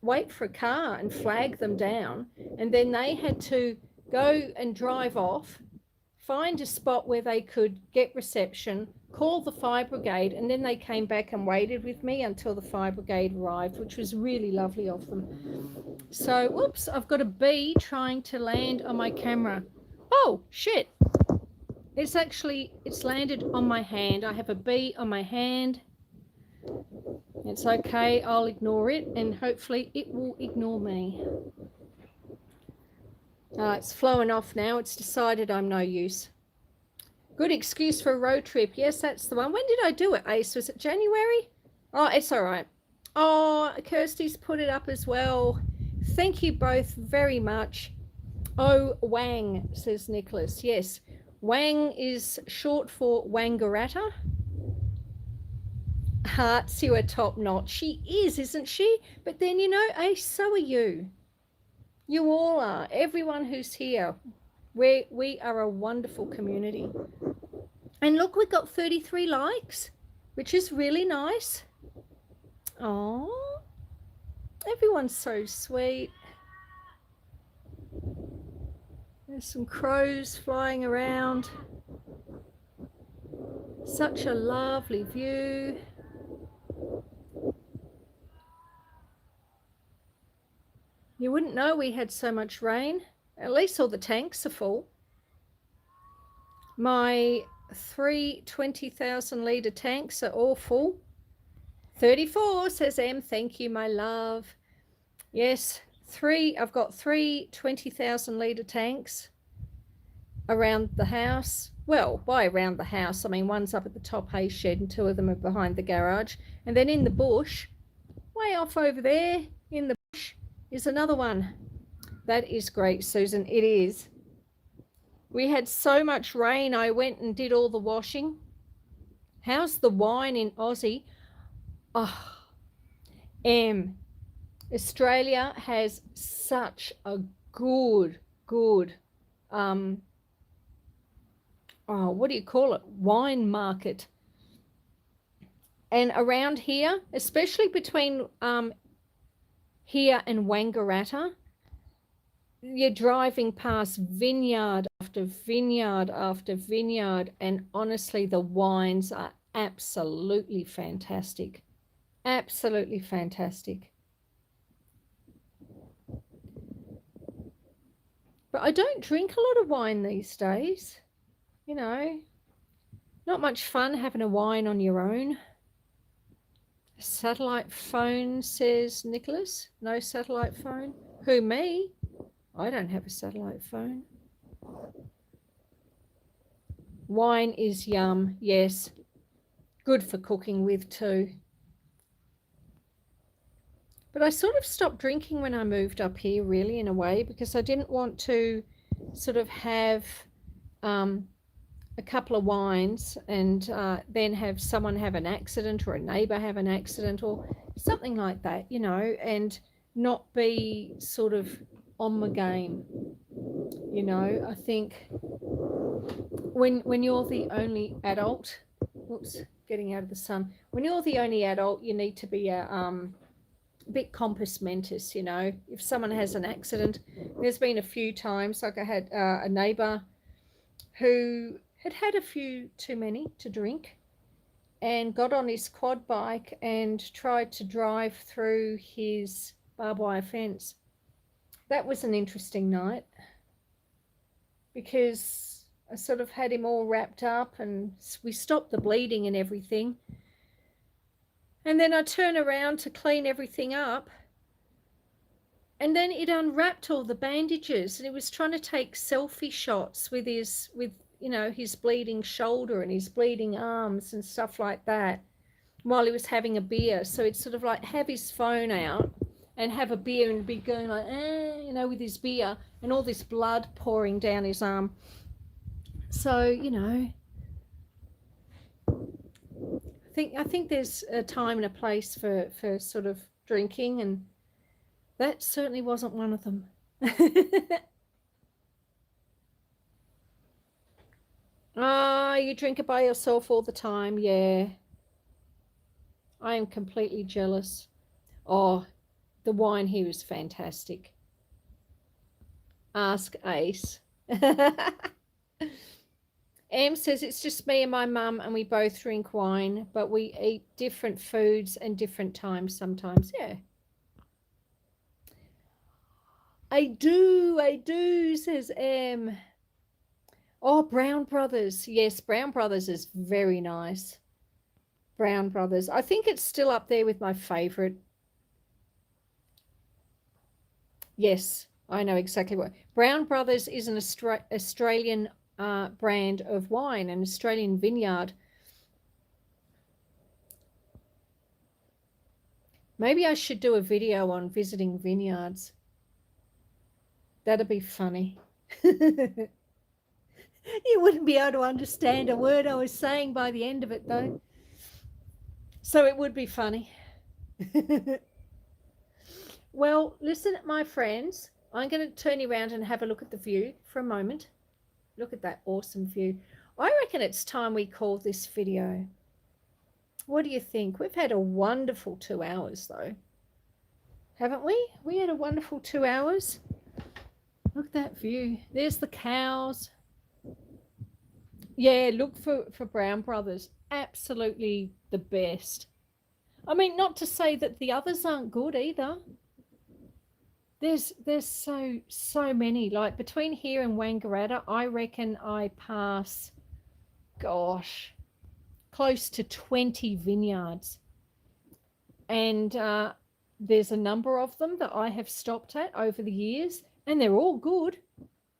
wait for a car and flag them down. And then they had to go and drive off, find a spot where they could get reception, call the fire brigade, and then they came back and waited with me until the fire brigade arrived, which was really lovely of them. So, whoops, I've got a bee trying to land on my camera. Oh, shit. It's landed on my hand. I have a bee on my hand. It's okay, I'll ignore it, and hopefully it will ignore me. It's flowing off now. It's decided I'm no use. Good excuse for a road trip. Yes, that's the one. When did I do it, Ace? Was it January? Oh, it's all right. Oh, Kirsty's put it up as well. Thank you both very much. Oh, Wang, says Nicholas. Yes, Wang is short for Wangaratta. Hearts, you are top notch. She is, isn't she? But then, you know, Ace, so are you. You all are. Everyone who's here. We are a wonderful community. And look, we got 33 likes, which is really nice. Oh, everyone's so sweet. There's some crows flying around. Such a lovely view. You wouldn't know we had so much rain. At least all the tanks are full. My 3 20,000 litre tanks are all full. 34, says Em. Thank you, my love. Yes, I've got 3 20,000 litre tanks around the house. Well, by around the house, I mean one's up at the top hay shed and 2 of them are behind the garage. And then in the bush, way off over there in the bush, is another one. That is great, Susan. It is. We had so much rain, I went and did all the washing. How's the wine in Aussie? Oh, Australia has such a good, what do you call it? Wine market. And around here, especially between here and Wangaratta, you're driving past vineyard after vineyard after vineyard, and honestly, the wines are absolutely fantastic. Absolutely fantastic. But I don't drink a lot of wine these days. You know, not much fun having a wine on your own. Satellite phone, says Nicholas. No satellite phone. Who, me? I don't have a satellite phone. Wine is yum, yes. Good for cooking with too. But I sort of stopped drinking when I moved up here, really, in a way, because I didn't want to sort of have a couple of wines and then have someone have an accident or a neighbour have an accident or something like that, you know, and not be sort of on the game. You know, I think when you're the only adult, whoops, getting out of the sun, when you're the only adult, you need to be a bit compos mentis, you know. If someone has an accident, there's been a few times, like I had a neighbour who had a few too many to drink and got on his quad bike and tried to drive through his barbed wire fence. That was an interesting night because I sort of had him all wrapped up and we stopped the bleeding and everything. And then I turn around to clean everything up, and then it unwrapped all the bandages, and he was trying to take selfie shots with you know, his bleeding shoulder and his bleeding arms and stuff like that while he was having a beer. So it's sort of like have his phone out and have a beer and be going like, you know, with his beer and all this blood pouring down his arm. So, you know, I think there's a time and a place for sort of drinking, and that certainly wasn't one of them. Ah, you drink it by yourself all the time. Yeah, I am completely jealous. Oh, the wine here is fantastic. Ask Ace. Em says it's just me and my mum, and we both drink wine, but we eat different foods and different times sometimes. Yeah. I do, says Em. Oh, Brown Brothers. Yes, Brown Brothers is very nice. Brown Brothers. I think it's still up there with my favorite. Yes, I know exactly what. Brown Brothers is an Australian brand of wine, an Australian vineyard. Maybe I should do a video on visiting vineyards. That'd be funny. You wouldn't be able to understand a word I was saying by the end of it, though. So it would be funny. Well, listen, my friends, I'm going to turn you around and have a look at the view for a moment. Look at that awesome view. I reckon it's time we call this video. What do you think? We've had a wonderful 2 hours, though. Haven't we? We had a wonderful 2 hours. Look at that view. There's the cows. Yeah, look for Brown Brothers. Absolutely the best. I mean, not to say that the others aren't good either. There's so many. Like between here and Wangaratta, I reckon I pass, gosh, close to 20 vineyards. And there's a number of them that I have stopped at over the years, and they're all good.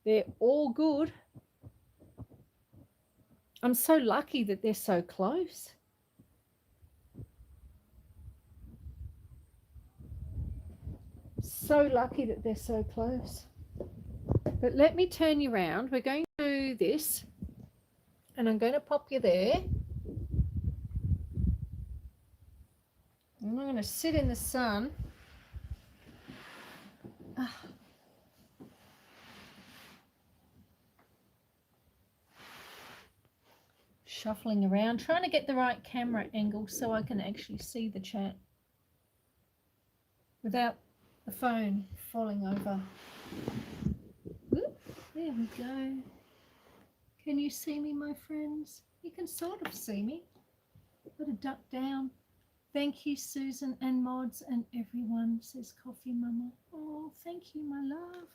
They're all good. I'm so lucky that they're so close. So lucky that they're so close. But let me turn you around. We're going to do this, and I'm going to pop you there. And I'm going to sit in the sun. Shuffling around, trying to get the right camera angle so I can actually see the chat without the phone falling over. Oop, there we go. Can you see me, my friends? You can sort of see me. Got to duck down. Thank you, Susan and Mods and everyone, says Coffee Mama. Oh, thank you, my love.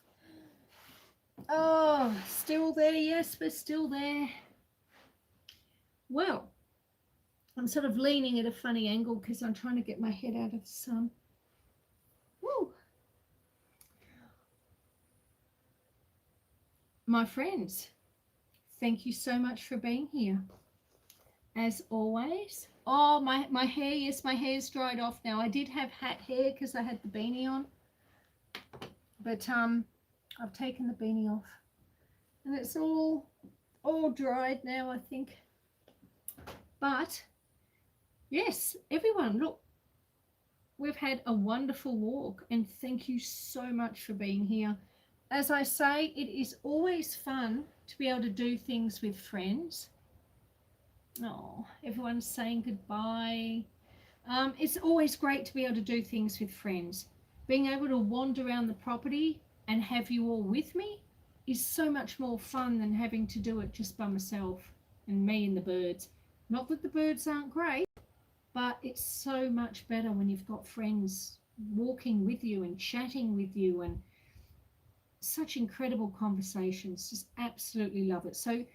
Oh, still there? Yes, we're still there. Well, I'm sort of leaning at a funny angle because I'm trying to get my head out of the sun. Woo! My friends, thank you so much for being here. As always. Oh, my hair, yes, my hair's dried off now. I did have hat hair because I had the beanie on. But I've taken the beanie off. And it's all dried now, I think. But yes, everyone, look, we've had a wonderful walk, and thank you so much for being here. As I say, it is always fun to be able to do things with friends. Oh, everyone's saying goodbye. It's always great to be able to do things with friends. Being able to wander around the property and have you all with me is so much more fun than having to do it just by myself and me and the birds. Not that the birds aren't great, but it's so much better when you've got friends walking with you and chatting with you, and such incredible conversations. Just absolutely love it. So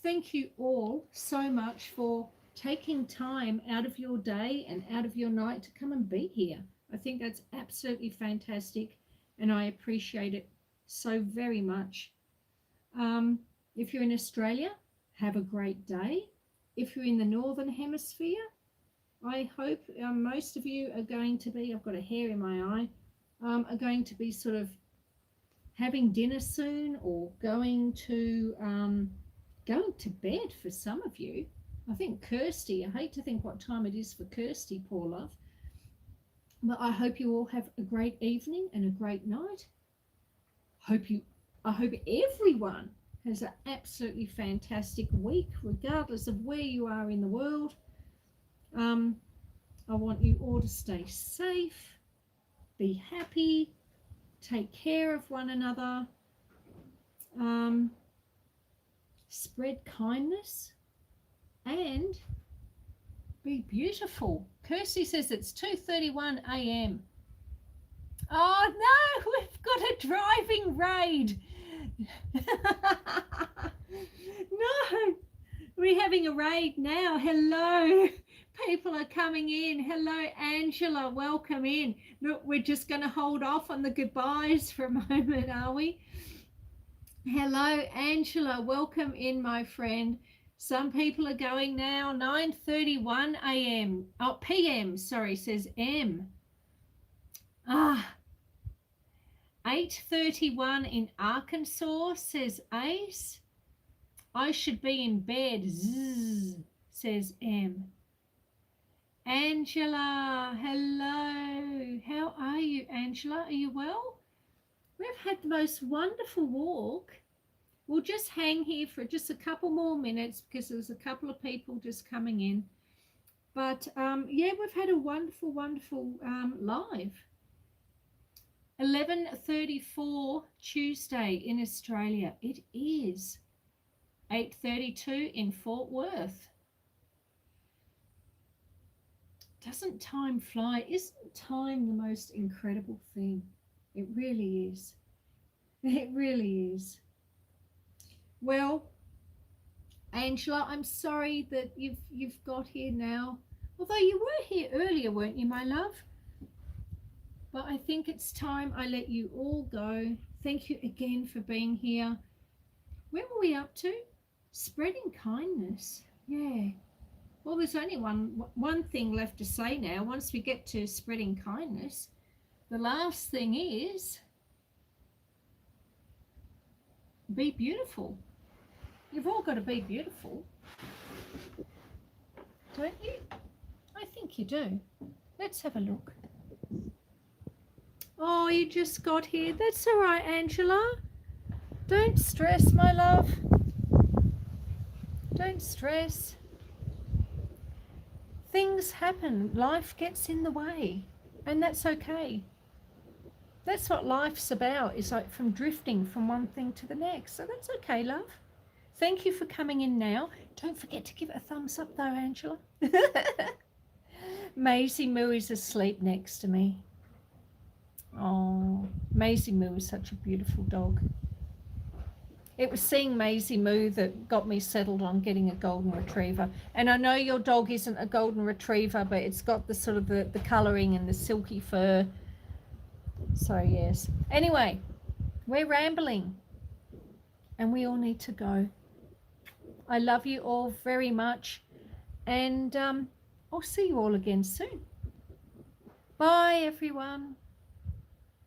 thank you all so much for taking time out of your day and out of your night to come and be here. I think that's absolutely fantastic, and I appreciate it so very much. If you're in Australia, have a great day. If you're in the Northern Hemisphere, I hope most of you are going to be, I've got a hair in my eye, are going to be sort of having dinner soon, or going to bed for some of you. I think Kirsty, I hate to think what time it is for Kirsty, poor love. But I hope you all have a great evening and a great night. I hope everyone has an absolutely fantastic week, regardless of where you are in the world. I want you all to stay safe, be happy, take care of one another, spread kindness, and be beautiful. Kirsty says it's 2:31 a.m. Oh no, we've got a driving raid. No, we're having a raid now. Hello, people are coming in. Hello, Angela, welcome in. Look, we're just going to hold off on the goodbyes for a moment, are we? Hello, Angela, welcome in, my friend. Some people are going now. 9:31 a.m. Oh, p.m. Sorry, says M. 8:31 in Arkansas, says Ace. I should be in bed, zzz, says M. Angela, hello. How are you, Angela? Are you well? We've had the most wonderful walk. We'll just hang here for just a couple more minutes because there's a couple of people just coming in. But yeah, we've had a wonderful, wonderful live. 11:34 Tuesday in Australia. It is 8:32 in Fort Worth. Doesn't time fly? Isn't time the most incredible thing? It really is. It really is. Well, Angela, I'm sorry that you've got here now. Although you were here earlier, weren't you, my love? But I think it's time I let you all go. Thank you again for being here. Where were we up to? Spreading kindness. Yeah. Well, there's only one thing left to say now. Once we get to spreading kindness, the last thing is be beautiful. You've all got to be beautiful, don't you? I think you do. Let's have a look. Oh, you just got here. That's all right, Angela. Don't stress, my love. Don't stress. Things happen. Life gets in the way, and that's okay. That's what life's about, is like from drifting from one thing to the next. So that's okay, love. Thank you for coming in now. Don't forget to give it a thumbs up though, Angela. Maisie Moo is asleep next to me. Oh, Maisie Moo is such a beautiful dog. It was seeing Maisie Moo that got me settled on getting a golden retriever. And I know your dog isn't a golden retriever, but it's got the sort of the colouring and the silky fur. So yes. Anyway, we're rambling and we all need to go. I love you all very much, and I'll see you all again soon. Bye, everyone.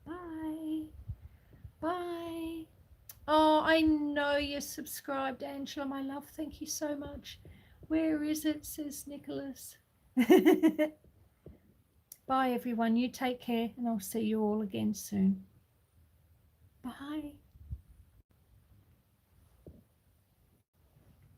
Bye. Bye. Oh, I know you're subscribed, Angela, my love. Thank you so much. Where is it, says Nicholas. Bye, everyone. You take care, and I'll see you all again soon. Bye.